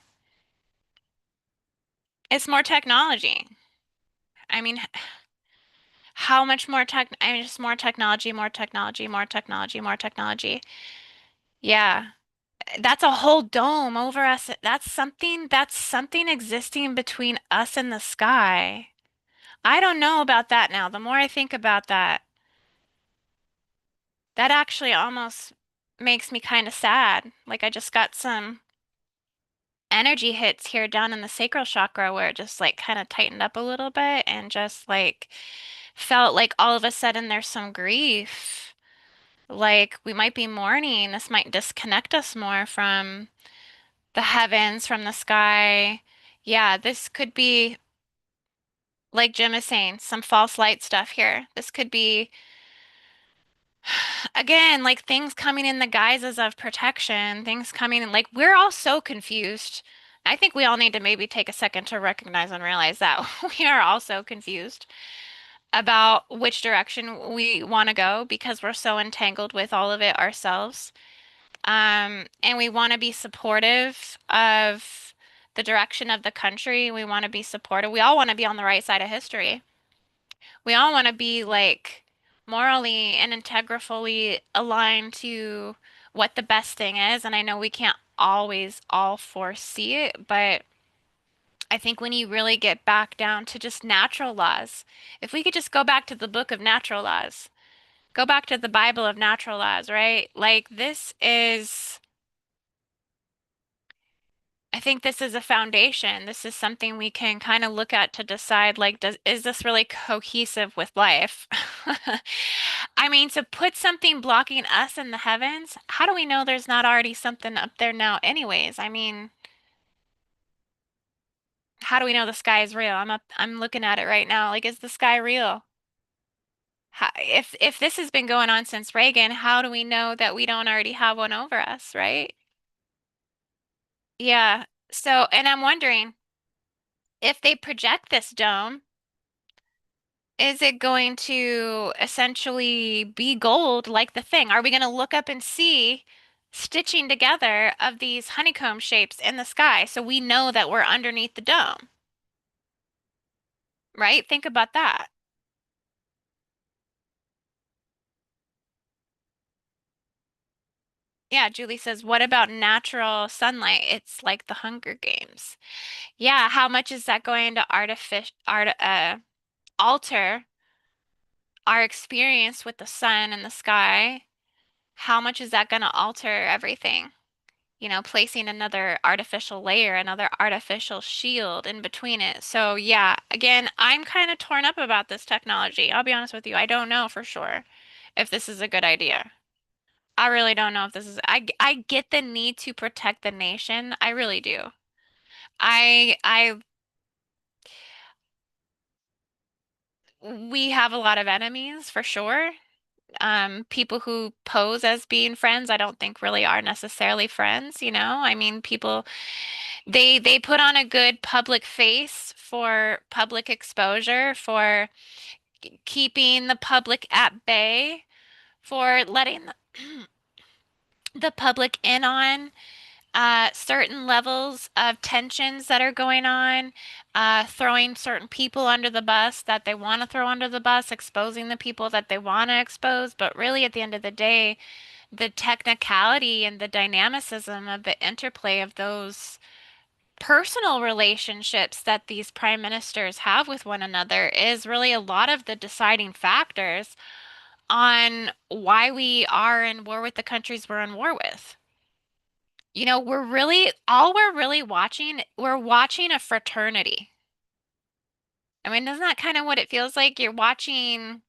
Speaker 1: It's more technology. I mean, how much more I mean, just more technology, more technology, more technology, more technology. Yeah. That's a whole dome over us. That's something existing between us and the sky. I don't know about that now. The more I think about that, that actually almost makes me kind of sad. Like I just got some energy hits here down in the sacral chakra where it just like kind of tightened up a little bit and just like felt like all of a sudden there's some grief. Like we might be mourning. This might disconnect us more from the heavens, from the sky. Yeah, this could be, like Jim is saying, some false light stuff here. This could be, again, like things coming in the guises of protection, things coming in, like we're all so confused. I think we all need to maybe take a second to recognize and realize that we are all so confused about which direction we want to go because we're so entangled with all of it ourselves. And we want to be supportive of the direction of the country. We want to be supportive. We all want to be on the right side of history. We all want to be like morally and integrally aligned to what the best thing is. And I know we can't always all foresee it, but I think when you really get back down to just natural laws, if we could just go back to the book of natural laws, go back to the Bible of natural laws, right? Like this is, I think this is a foundation. This is something we can kind of look at to decide, like, is this really cohesive with life? I mean, to put something blocking us in the heavens, how do we know there's not already something up there now anyways? I mean, how do we know the sky is real? I'm looking at it right now. Like, is the sky real? If this has been going on since Reagan, how do we know that we don't already have one over us, right? Yeah. So, and I'm wondering if they project this dome, is it going to essentially be gold like the thing? Are we going to look up and see stitching together of these honeycomb shapes in the sky so we know that we're underneath the dome, right? Think about that. Yeah, Julie says, what about natural sunlight? It's like the Hunger Games. Yeah, how much is that going to alter our experience with the sun and the sky? How much is that going to alter everything? placing another artificial layer, another artificial shield in between it. So yeah, again, I'm kind of torn up about this technology. I'll be honest with you. I don't know for sure if this is a good idea. I really don't know if this is, I get the need to protect the nation. I really do. I we have a lot of enemies for sure. People who pose as being friends, I don't think really are necessarily friends. I mean, people they put on a good public face for public exposure, for keeping the public at bay, for letting the public in on certain levels of tensions that are going on, throwing certain people under the bus that they want to throw under the bus, exposing the people that they want to expose. But really, at the end of the day, the technicality and the dynamicism of the interplay of those personal relationships that these prime ministers have with one another is really a lot of the deciding factors on why we are in war with the countries we're in war with. We're really we're watching a fraternity. I mean, isn't that kind of what it feels like? You're watching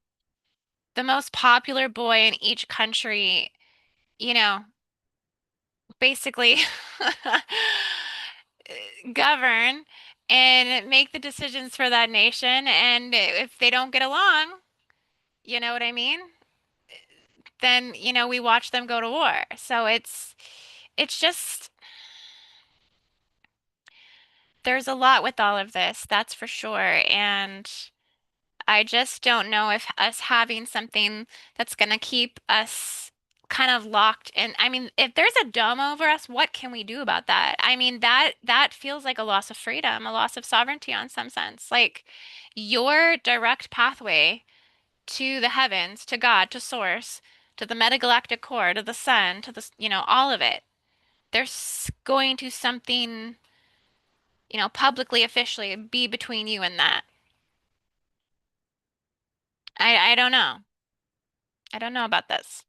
Speaker 1: the most popular boy in each country, you know, basically govern and make the decisions for that nation. And if they don't get along, you know what I mean? Then, we watch them go to war. So it's just there's a lot with all of this, that's for sure. And I just don't know if us having something that's going to keep us kind of locked in. I mean, if there's a dome over us, what can we do about that? I mean, that feels like a loss of freedom, a loss of sovereignty on some sense. Like your direct pathway to the heavens, to God, to source, to the metagalactic core, to the sun, to all of it. There's going to something, publicly, officially be between you and that. I don't know. I don't know about this.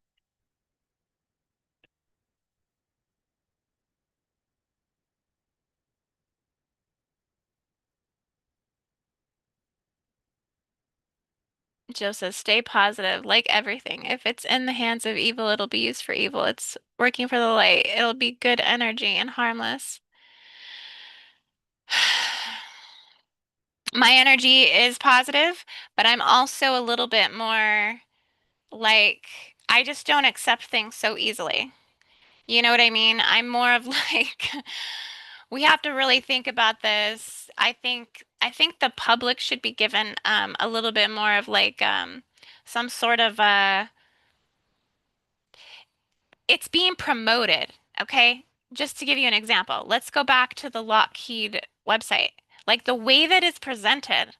Speaker 1: Joe says, stay positive, like everything. If it's in the hands of evil, it'll be used for evil. It's working for the light. It'll be good energy and harmless. My energy is positive, but I'm also a little bit more like, I just don't accept things so easily. You know what I mean? I'm more of like, we have to really think about this. I think the public should be given a little bit more of like some sort of it's being promoted, okay? Just to give you an example, let's go back to the Lockheed website. Like the way that it's presented,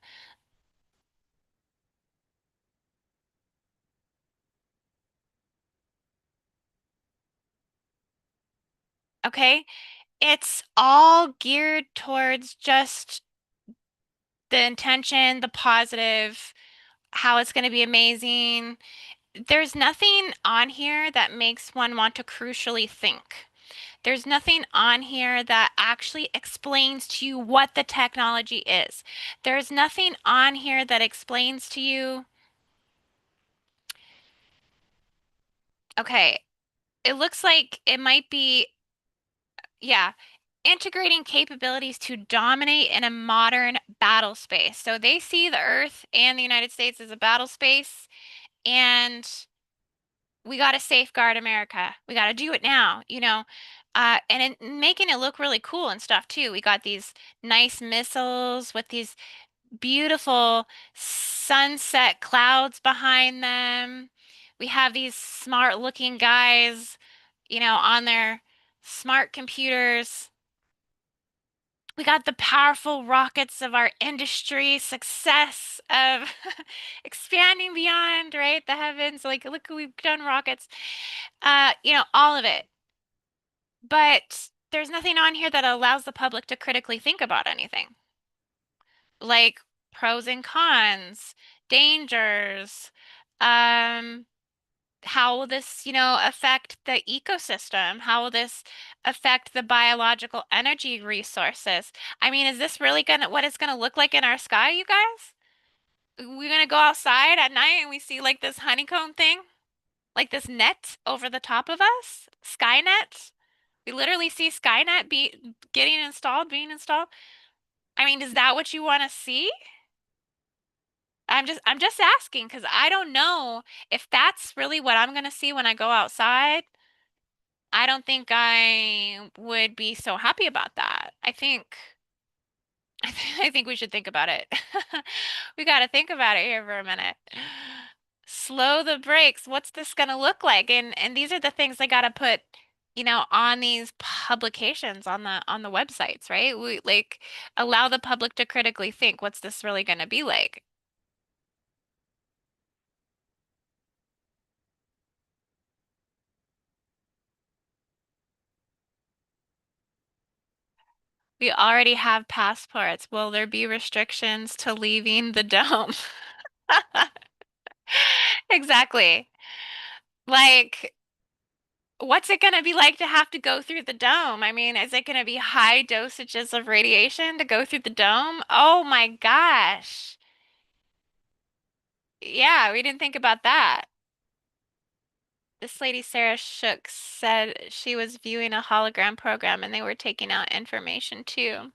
Speaker 1: okay? It's all geared towards just the intention, the positive, how it's going to be amazing. There's nothing on here that makes one want to crucially think. There's nothing on here that actually explains to you what the technology is. There's nothing on here that explains to you, okay, it looks like it might be, yeah, integrating capabilities to dominate in a modern battle space. So they see the Earth and the United States as a battle space, and we got to safeguard America. We got to do it now. Making it look really cool and stuff too. We got these nice missiles with these beautiful sunset clouds behind them. We have these smart looking guys, on their smart computers. We got the powerful rockets of our industry, success of expanding beyond, right? The heavens. Like, look, we've done rockets. All of it. But there's nothing on here that allows the public to critically think about anything. Like pros and cons, dangers, um, how will this, affect the ecosystem? How will this affect the biological energy resources? I mean, is this really gonna what it's gonna look like in our sky, you guys? We're gonna go outside at night and we see like this honeycomb thing, like this net over the top of us, Skynet. We literally see Skynet being installed. I mean, is that what you want to see? I'm just asking because I don't know if that's really what I'm gonna see when I go outside. I don't think I would be so happy about that. I think we should think about it. We got to think about it here for a minute. Slow the brakes. What's this going to look like? And these are the things I got to put, on these publications on the websites, right? We like allow the public to critically think, what's this really going to be like? We already have passports. Will there be restrictions to leaving the dome? Exactly. Like, what's it going to be like to have to go through the dome? I mean, is it going to be high dosages of radiation to go through the dome? Oh my gosh. Yeah, we didn't think about that. This lady, Sarah Shook, said she was viewing a hologram program and they were taking out information too.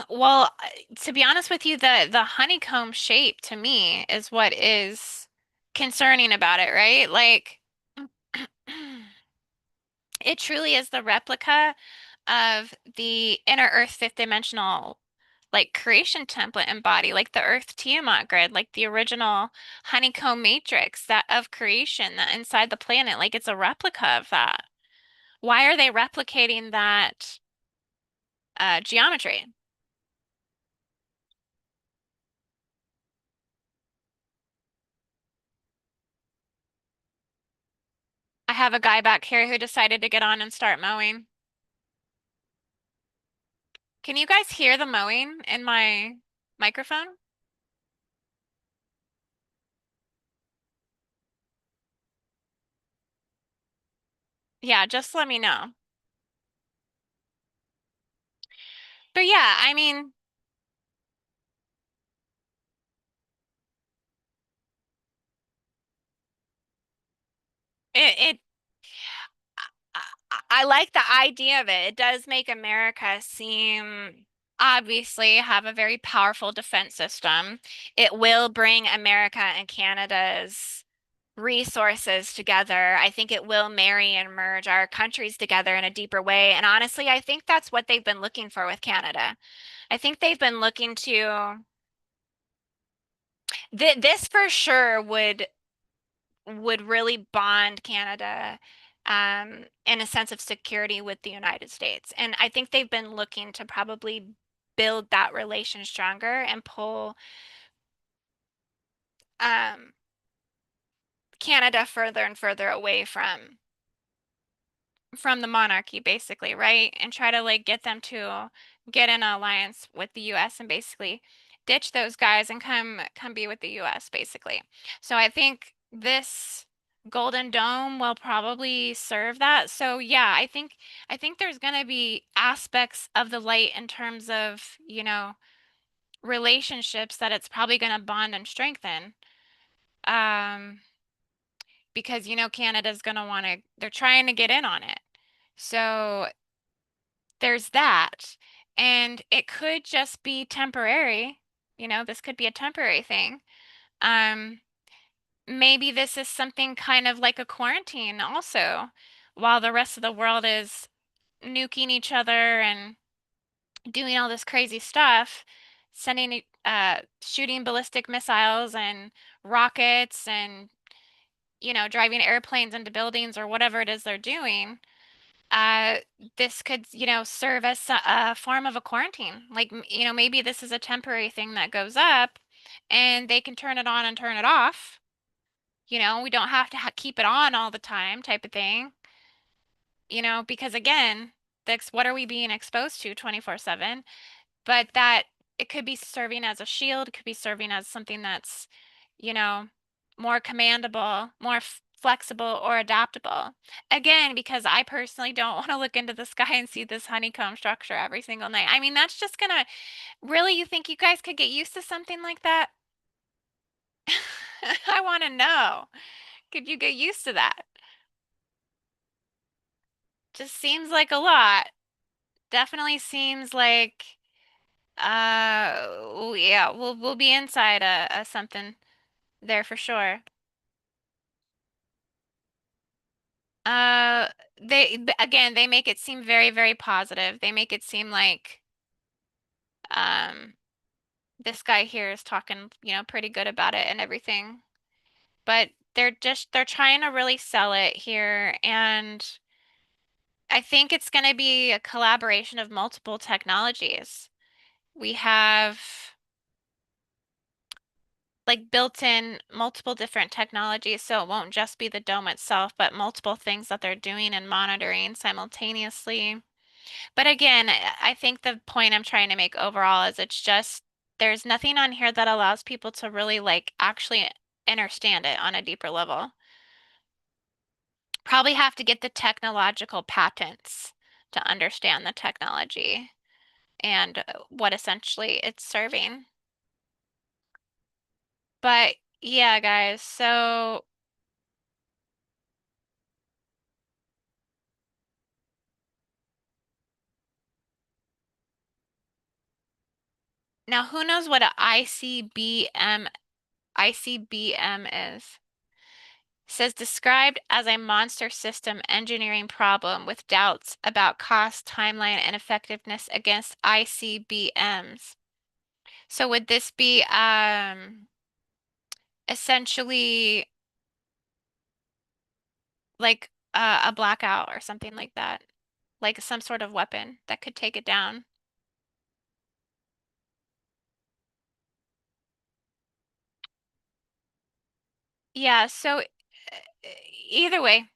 Speaker 1: Well, to be honest with you, the honeycomb shape to me is what is concerning about it, right? Like, it truly is the replica of the inner Earth fifth dimensional like creation template and body, like the Earth Tiamat grid, like the original honeycomb matrix that of creation that inside the planet, like it's a replica of that. Why are they replicating that geometry? I have a guy back here who decided to get on and start mowing. Can you guys hear the mowing in my microphone? Yeah, just let me know. But yeah, I mean, it I like the idea of it. It does make America seem obviously have a very powerful defense system. It will bring America and Canada's resources together. I think it will marry and merge our countries together in a deeper way. And honestly, I think that's what they've been looking for with Canada. I think they've been looking to this for sure would really bond Canada in a sense of security with the United States. And I think they've been looking to probably build that relation stronger and pull um, Canada further and further away from the monarchy, basically, right? And try to like get them to get in an alliance with the US and basically ditch those guys and come be with the US, basically. So I think this Golden Dome will probably serve that. So yeah, I think there's gonna be aspects of the light in terms of, relationships that it's probably gonna bond and strengthen. Um, because Canada's gonna wanna they're trying to get in on it. So there's that. And it could just be temporary. This could be a temporary thing. Um, Maybe this is something kind of like a quarantine also, while the rest of the world is nuking each other and doing all this crazy stuff, shooting ballistic missiles and rockets and, driving airplanes into buildings or whatever it is they're doing. uh, this could, serve as a form of a quarantine. Like, maybe this is a temporary thing that goes up and they can turn it on and turn it off. We don't have to ha keep it on all the time type of thing, because again, that's what are we being exposed to 24/7? But that it could be serving as a shield, it could be serving as something that's you know, more commandable, more flexible or adaptable. Again, because I personally don't want to look into the sky and see this honeycomb structure every single night. I mean, that's just gonna, really, you think you guys could get used to something like that? I want to know. Could you get used to that? Just seems like a lot. Definitely seems like yeah, we'll be inside a something there for sure. Uh again, they make it seem very, very positive. They make it seem like um this guy here is talking, pretty good about it and everything. But they're trying to really sell it here, and I think it's going to be a collaboration of multiple technologies. We have like built in multiple different technologies, so it won't just be the dome itself, but multiple things that they're doing and monitoring simultaneously. But again, I think the point I'm trying to make overall is it's just there's nothing on here that allows people to really like actually understand it on a deeper level. Probably have to get the technological patents to understand the technology and what essentially it's serving. But yeah, guys, so now who knows what a ICBM is? Says described as a monster system engineering problem with doubts about cost, timeline, and effectiveness against ICBMs. So would this be essentially like a blackout or something like that? Like some sort of weapon that could take it down? Yeah, so either way,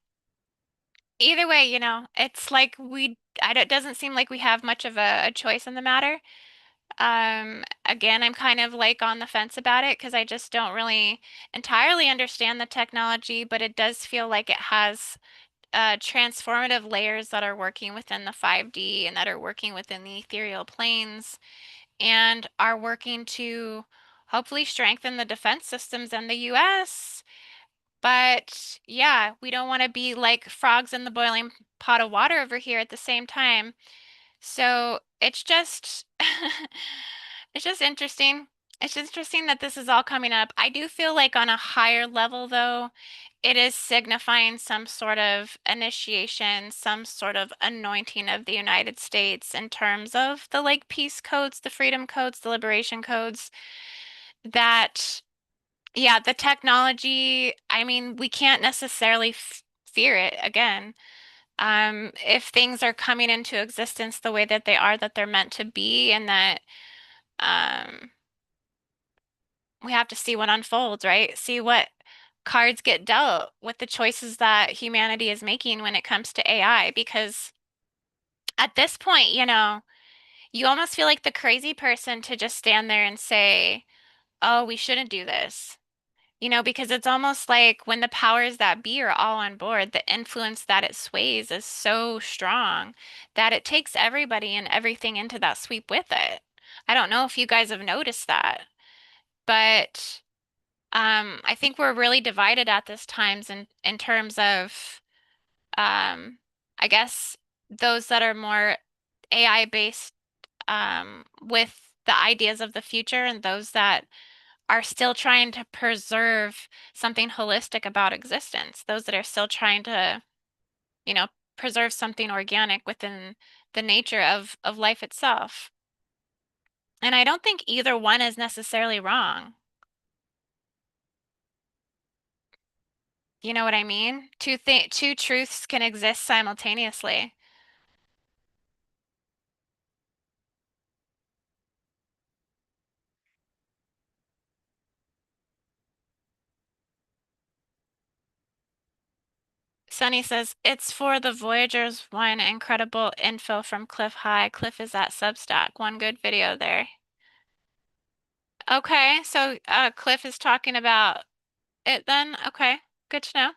Speaker 1: it's like it doesn't seem like we have much of a choice in the matter. Again, I'm kind of like on the fence about it because I just don't really entirely understand the technology, but it does feel like it has transformative layers that are working within the 5D and that are working within the ethereal planes and are working to hopefully strengthen the defense systems in the US. But yeah, we don't want to be like frogs in the boiling pot of water over here at the same time. So it's just it's just interesting. It's interesting that this is all coming up. I do feel like on a higher level though, it is signifying some sort of initiation, some sort of anointing of the United States in terms of the like peace codes, the freedom codes, the liberation codes that yeah, the technology, I mean, we can't necessarily fear it again. If things are coming into existence the way that they are, that they're meant to be, and that um, we have to see what unfolds, right? See what cards get dealt with the choices that humanity is making when it comes to AI. Because at this point, you almost feel like the crazy person to just stand there and say, oh, we shouldn't do this. Because it's almost like when the powers that be are all on board, the influence that it sways is so strong that it takes everybody and everything into that sweep with it. I don't know if you guys have noticed that, but I think we're really divided at this times in terms of um, I guess those that are more AI based with the ideas of the future and those that are still trying to preserve something holistic about existence. Those that are still trying to, you know, preserve something organic within the nature of life itself. And I don't think either one is necessarily wrong. You know what I mean? Two truths can exist simultaneously. Sunny says, it's for the Voyagers one incredible info from Cliff High. Cliff is at Substack. One good video there. Okay, so Cliff is talking about it then. Okay, good to know.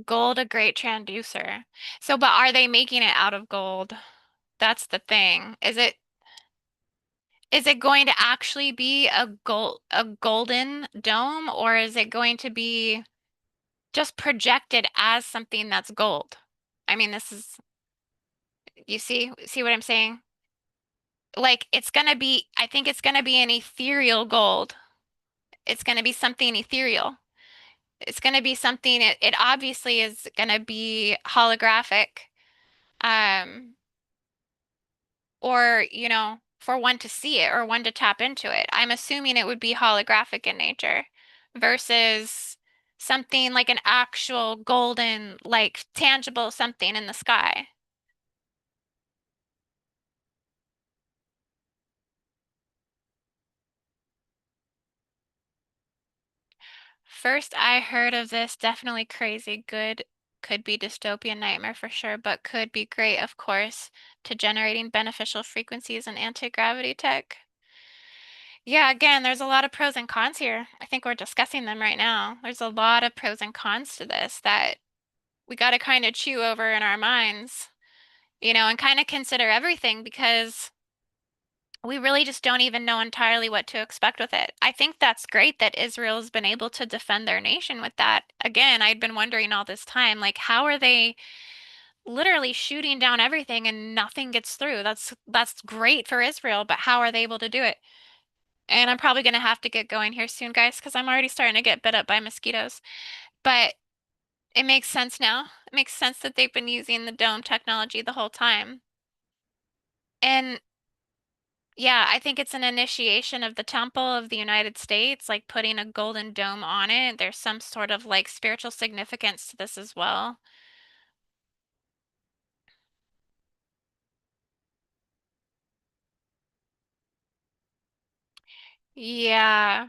Speaker 1: Gold, a great transducer. So, but are they making it out of gold? That's the thing. Is it going to actually be a golden dome, or is it going to be just projected as something that's gold? I mean, this is, you see what I'm saying? Like it's gonna be, I think it's gonna be an ethereal gold. It's gonna be something ethereal. It's gonna be something, it obviously is gonna be holographic. Um, or, for one to see it or one to tap into it. I'm assuming it would be holographic in nature versus something like an actual golden, like tangible something in the sky. First I heard of this, definitely crazy, good, could be dystopian nightmare for sure, but could be great, of course, to generating beneficial frequencies and anti-gravity tech. Yeah, again, there's a lot of pros and cons here. I think we're discussing them right now. There's a lot of pros and cons to this that we got to kind of chew over in our minds, and kind of consider everything because we really just don't even know entirely what to expect with it. I think that's great that Israel's been able to defend their nation with that. Again, I'd been wondering all this time, like, how are they literally shooting down everything and nothing gets through? That's great for Israel, but how are they able to do it? And I'm probably going to have to get going here soon, guys, because I'm already starting to get bit up by mosquitoes. But it makes sense now. It makes sense that they've been using the dome technology the whole time. And yeah, I think it's an initiation of the temple of the United States, like putting a golden dome on it. There's some sort of like spiritual significance to this as well. Yeah,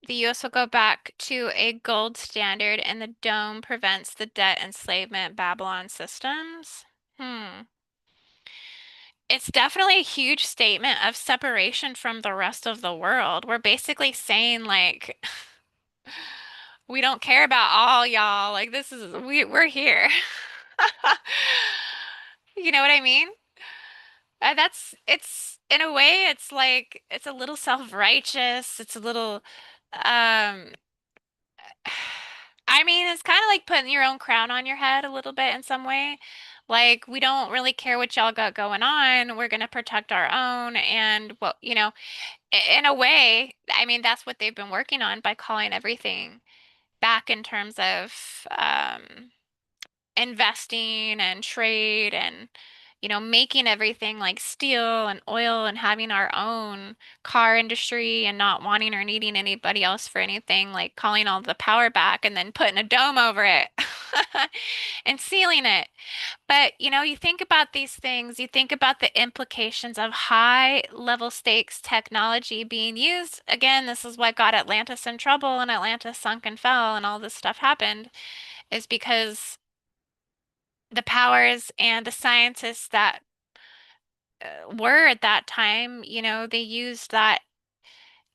Speaker 1: the US will go back to a gold standard and the dome prevents the debt enslavement Babylon systems. Hmm. It's definitely a huge statement of separation from the rest of the world. We're basically saying like we don't care about all y'all. Like this is we're here. You know what I mean? That's it's in a way it's like it's a little self-righteous. It's a little um I mean, it's kind of like putting your own crown on your head a little bit in some way. Like, we don't really care what y'all got going on. We're going to protect our own. And, well, in a way, I mean, that's what they've been working on by calling everything back in terms of investing and trade and making everything like steel and oil and having our own car industry and not wanting or needing anybody else for anything, like calling all the power back and then putting a dome over it and sealing it. But you think about these things, you think about the implications of high level stakes technology being used. Again, this is what got Atlantis in trouble and Atlantis sunk and fell and all this stuff happened, is because the powers and the scientists that were at that time, they used that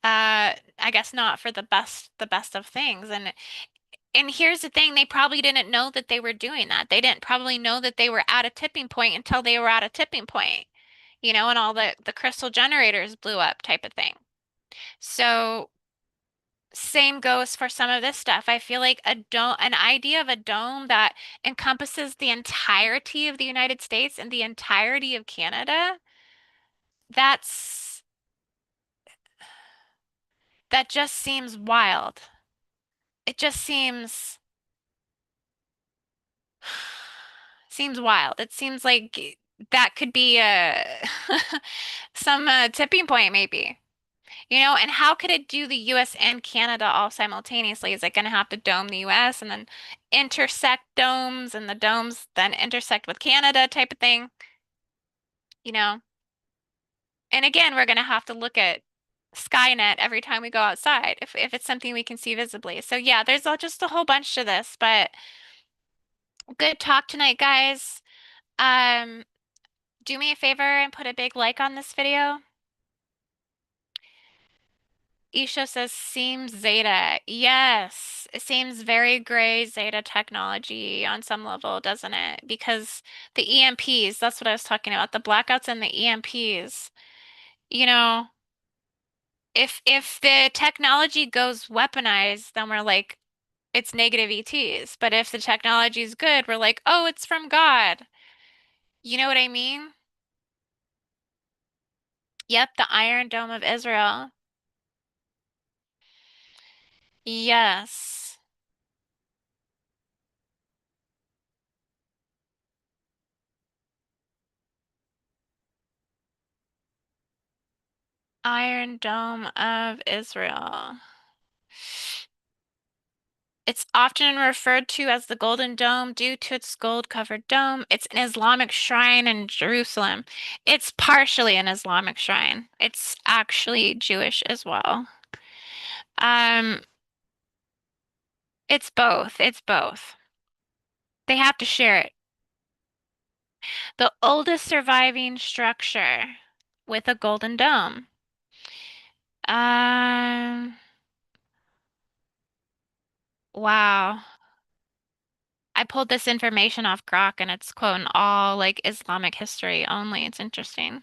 Speaker 1: I guess not for the best of things. And here's the thing, they probably didn't know that they were doing that. They didn't probably know that they were at a tipping point until they were at a tipping point, and all the crystal generators blew up type of thing. So same goes for some of this stuff. I feel like a dome, an idea of a dome that encompasses the entirety of the United States and the entirety of Canada, that's that just seems wild. It just seems wild. It seems like that could be a some tipping point maybe. And how could it do the US and Canada all simultaneously? Is it going to have to dome the US and then intersect domes and the domes then intersect with Canada type of thing? You know? And again, we're going to have to look at Skynet every time we go outside if it's something we can see visibly. So yeah, there's just a whole bunch to this, but good talk tonight, guys. Um, do me a favor and put a big like on this video. Isha says seems Zeta. Yes, it seems very gray Zeta technology on some level, doesn't it? Because the EMPs, that's what I was talking about, the blackouts and the EMPs. You know, if the technology goes weaponized, then we're like, it's negative ETs. But if the technology is good, we're like, oh, it's from God. You know what I mean? Yep, the Iron Dome of Israel. Yes. Iron Dome of Israel. It's often referred to as the Golden Dome due to its gold-covered dome. It's an Islamic shrine in Jerusalem. It's partially an Islamic shrine. It's actually Jewish as well. Um, it's both. It's both. They have to share it. The oldest surviving structure with a golden dome. Um, wow. I pulled this information off Grok and it's quoting all like Islamic history only. It's interesting.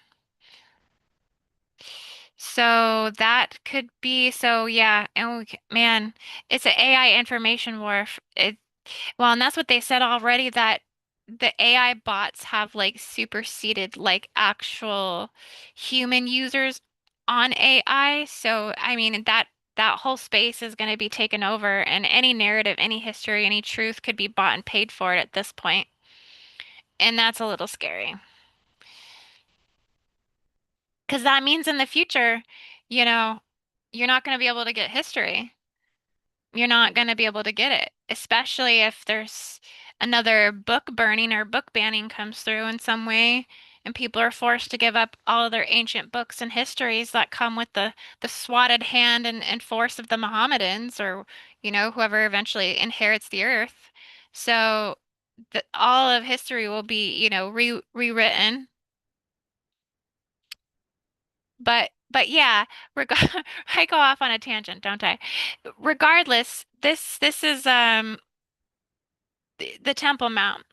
Speaker 1: So that could be so yeah, and man, it's an AI information war. Well, and that's what they said already that the AI bots have like superseded like actual human users on AI. So I mean that whole space is going to be taken over, and any narrative, any history, any truth could be bought and paid for it at this point. And that's a little scary. Because that means in the future, you know, you're not going to be able to get history. You're not going to be able to get it, especially if there's another book burning or book banning comes through in some way, and people are forced to give up all of their ancient books and histories that come with the swatted hand and force of the Mohammedans or, whoever eventually inherits the earth. So all of history will be, rewritten. But yeah, reg I go off on a tangent, don't I? Regardless, this is the Temple Mount.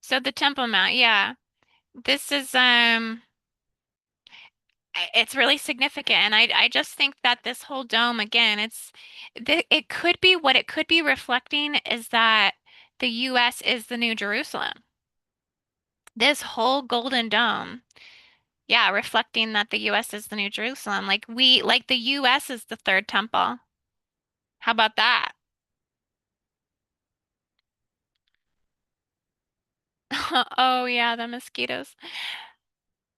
Speaker 1: So the Temple Mount, yeah. This is it's really significant, and I just think that this whole dome again, it could be what it could be reflecting is that the US is the New Jerusalem. This whole golden dome, yeah, reflecting that the US is the New Jerusalem. Like the US is the third temple. How about that? Oh yeah, the mosquitoes.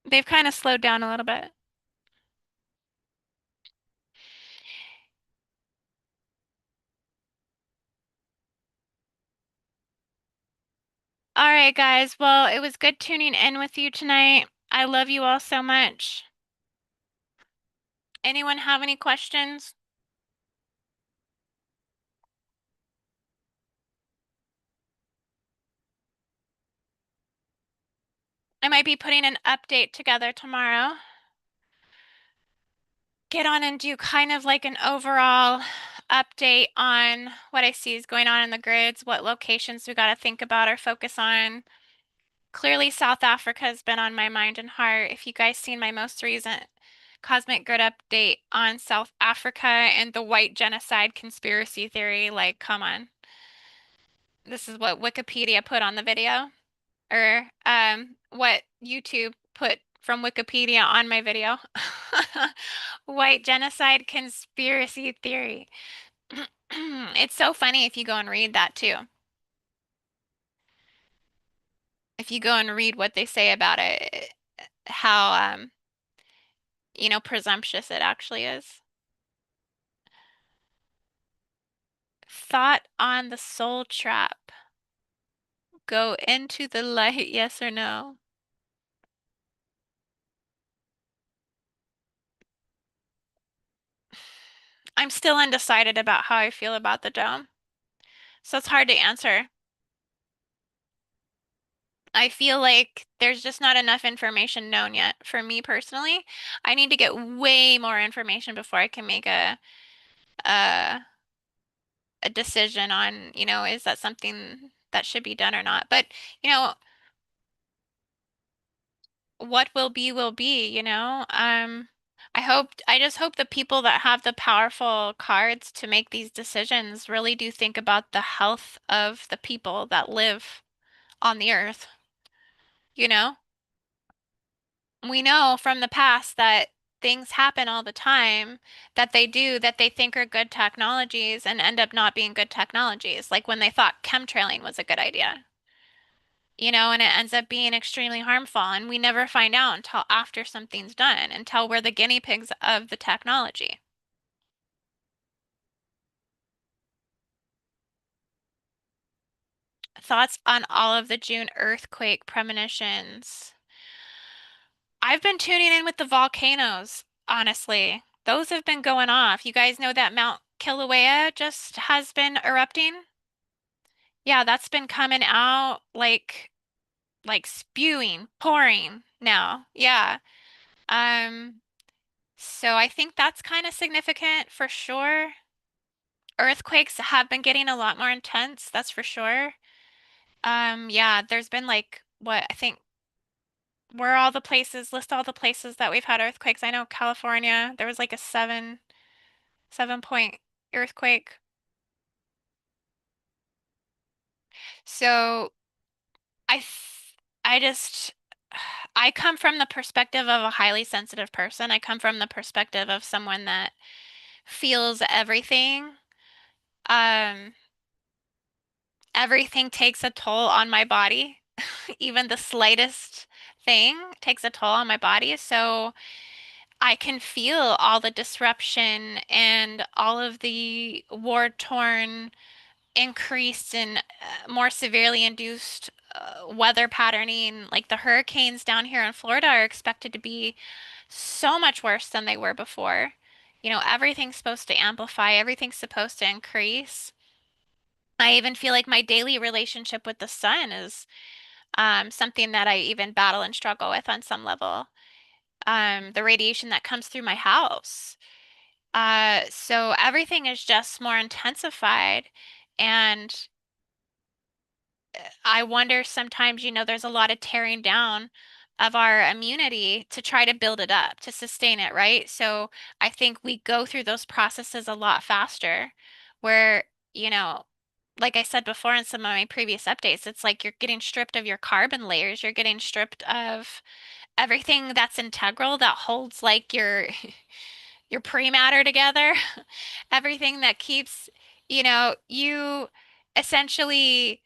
Speaker 1: They've kind of slowed down a little bit. All right, guys. Well, it was good tuning in with you tonight. I love you all so much. Anyone have any questions? I might be putting an update together tomorrow. Get on and do kind of like an overall update on what I see is going on in the grids, what locations we got to think about or focus on. Clearly, South Africa has been on my mind and heart. If you guys seen my most recent Cosmic Grid update on South Africa and the white genocide conspiracy theory, like, come on. This is what Wikipedia put on the video, or what YouTube put from Wikipedia on my video. White genocide conspiracy theory. It's so funny if you go and read that too. If you go and read what they say about it, how presumptuous it actually is. Thought on the soul trap. Go into the light, yes or no? I'm still undecided about how I feel about the dome, so it's hard to answer. I feel like there's just not enough information known yet for me personally. I need to get way more information before I can make a, a decision on, is that something that should be done or not. But, you know, what will be, I just hope the people that have the powerful cards to make these decisions really do think about the health of the people that live on the earth, you know? We know from the past that things happen all the time that they think are good technologies and end up not being good technologies, like when they thought chemtrailing was a good idea. And it ends up being extremely harmful, and we never find out until after something's done, until we're the guinea pigs of the technology. Thoughts on all of the June earthquake premonitions? I've been tuning in with the volcanoes, honestly. Those have been going off. You guys know that Mount Kilauea just has been erupting? Yeah, that's been coming out like spewing, pouring now. Yeah. Um, so I think that's kind of significant for sure. Earthquakes have been getting a lot more intense, that's for sure. Yeah, there's been like what I think where all the places, list all the places that we've had earthquakes. I know California, there was like a 7.0 earthquake. So I just I come from the perspective of a highly sensitive person. I come from the perspective of someone that feels everything. Um, Everything takes a toll on my body. Even the slightest thing takes a toll on my body. So I can feel all the disruption and all of the war-torn, increased and more severely induced weather patterning. Like the hurricanes down here in Florida are expected to be so much worse than they were before. Everything's supposed to amplify, everything's supposed to increase. I even feel like my daily relationship with the sun is something that I even battle and struggle with on some level. The radiation that comes through my house. So everything is just more intensified. And I wonder sometimes, there's a lot of tearing down of our immunity to try to build it up, to sustain it, right? So I think we go through those processes a lot faster, where, you know, like I said before in some of my previous updates, it's like you're getting stripped of your carbon layers, you're getting stripped of everything that's integral that holds like your pre-matter together, everything that keeps, you essentially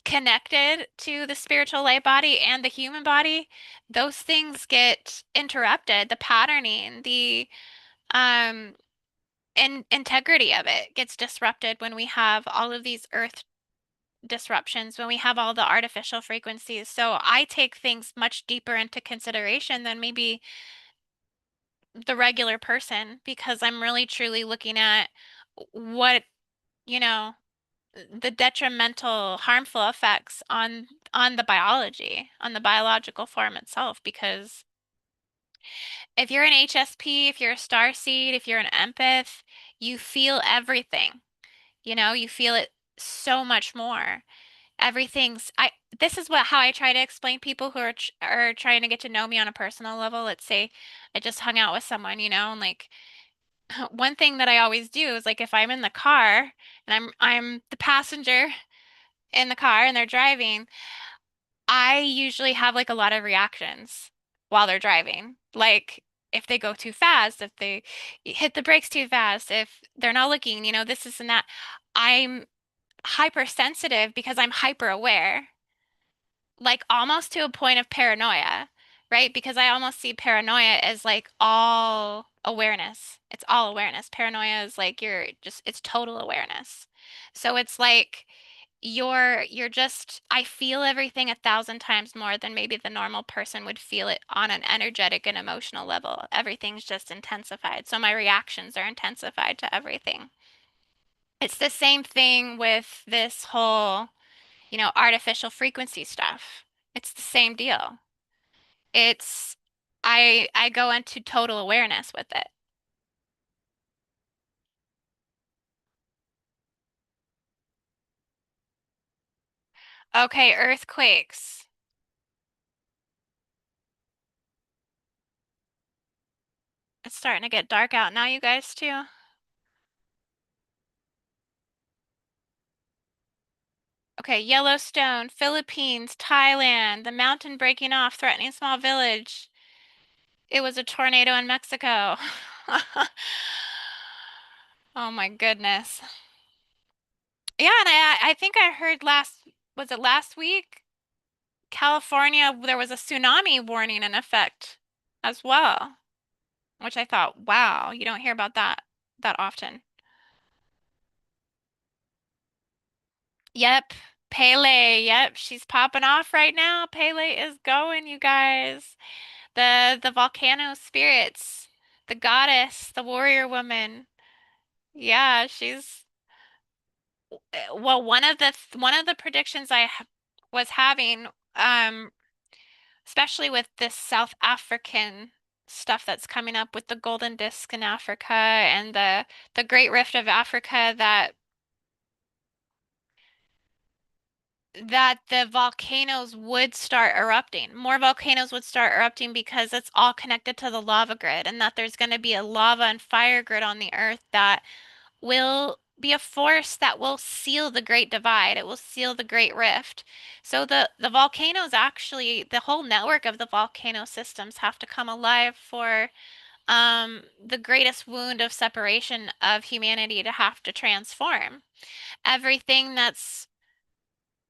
Speaker 1: connected to the spiritual light body and the human body. Those things get interrupted. The patterning, the um integrity of it gets disrupted when we have all of these earth disruptions, when we have all the artificial frequencies. So I take things much deeper into consideration than maybe the regular person, because I'm really truly looking at what, you know, the detrimental, harmful effects on the biology, on the biological form itself. Because if you're an HSP, if you're a starseed, if you're an empath, you feel everything. You feel it so much more. Everything's I This is what how I try to explain people who are trying to get to know me on a personal level. Let's say I just hung out with someone, and like one thing that I always do is like if I'm in the car and I'm the passenger in the car and they're driving, I usually have like a lot of reactions while they're driving. Like if they go too fast, if they hit the brakes too fast, if they're not looking, this and that. I'm hypersensitive because I'm hyper aware, like almost to a point of paranoia, right? Because I almost see paranoia as like all awareness. It's all awareness. Paranoia is like it's total awareness. So it's like you're just, I feel everything 1,000 times more than maybe the normal person would feel it on an energetic and emotional level. Everything's just intensified. So my reactions are intensified to everything. It's the same thing with this whole, artificial frequency stuff. It's the same deal. It's I go into total awareness with it. Okay, earthquakes. It's starting to get dark out now, you guys too. Okay, Yellowstone, Philippines, Thailand, the mountain breaking off, threatening small village. It was a tornado in Mexico. Oh my goodness. Yeah, and I think I heard was it last week? California, there was a tsunami warning in effect as well, which I thought, wow, you don't hear about that often. Yep, Pele, yep, she's popping off right now. Pele is going, you guys. The volcano spirits, the goddess, the warrior woman. Yeah, she's well, one of the predictions was having, um, especially with this South African stuff that's coming up with the golden disk in Africa and the Great Rift of Africa, that the volcanoes would start erupting. More volcanoes would start erupting because it's all connected to the lava grid, and that there's going to be a lava and fire grid on the earth that will be a force that will seal the Great Divide. It will seal the Great Rift. So the volcanoes actually, the whole network of the volcano systems have to come alive for the greatest wound of separation of humanity to have to transform. Everything that's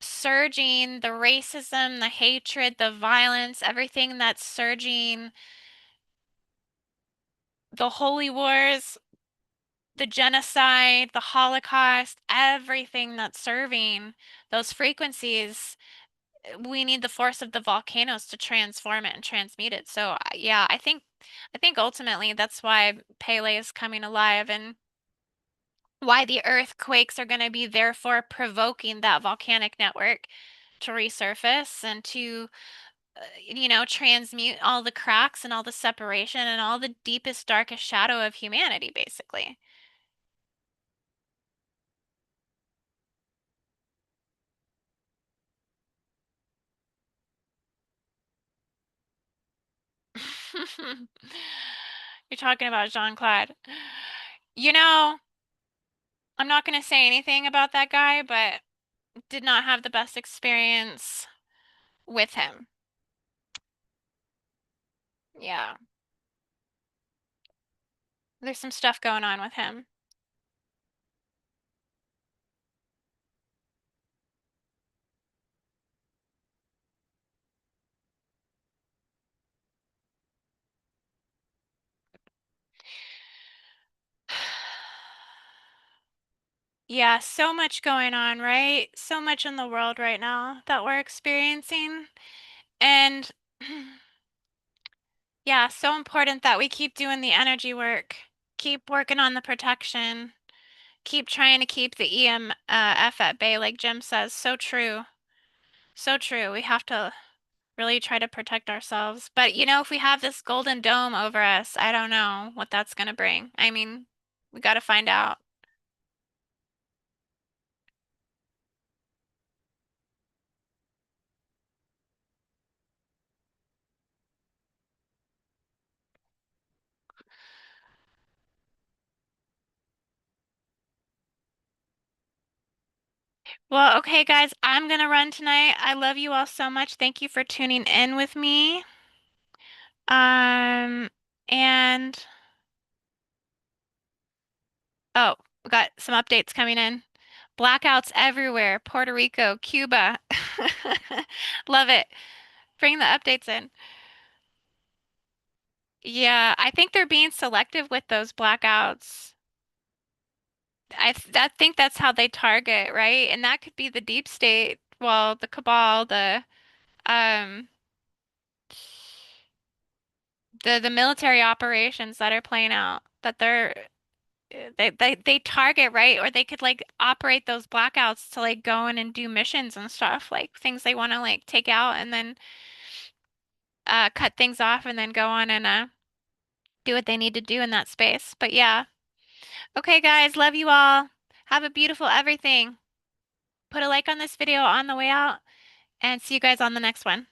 Speaker 1: surging, the racism, the hatred, the violence, everything that's surging, the holy wars, the genocide, the Holocaust, everything that's serving those frequencies, we need the force of the volcanoes to transform it and transmute it. So yeah, I think ultimately that's why Pele is coming alive and why the earthquakes are going to be therefore provoking that volcanic network to resurface and to transmute all the cracks and all the separation and all the deepest, darkest shadow of humanity, basically. You're talking about Jean-Claude. You know, I'm not going to say anything about that guy, but did not have the best experience with him. Yeah, there's some stuff going on with him. Yeah, so much going on, right? So much in the world right now that we're experiencing. And yeah, so important that we keep doing the energy work, keep working on the protection, keep trying to keep the EMF at bay, like Jim says. So true. So true. We have to really try to protect ourselves. But if we have this golden dome over us, I don't know what that's going to bring. I mean, we got to find out. Well, okay, guys, I'm going to run tonight. I love you all so much. Thank you for tuning in with me. And oh, we got some updates coming in. Blackouts everywhere. Puerto Rico, Cuba. Love it. Bring the updates in. Yeah, I think they're being selective with those blackouts. I think that's how they target, right? And that could be the deep state, well, the cabal, um the military operations that are playing out. That they're they target, right? Or they could like operate those blackouts to like go in and do missions and stuff, like things they want to like take out and then cut things off and then go on and do what they need to do in that space. But yeah. Okay, guys, love you all. Have a beautiful everything. Put a like on this video on the way out and see you guys on the next one.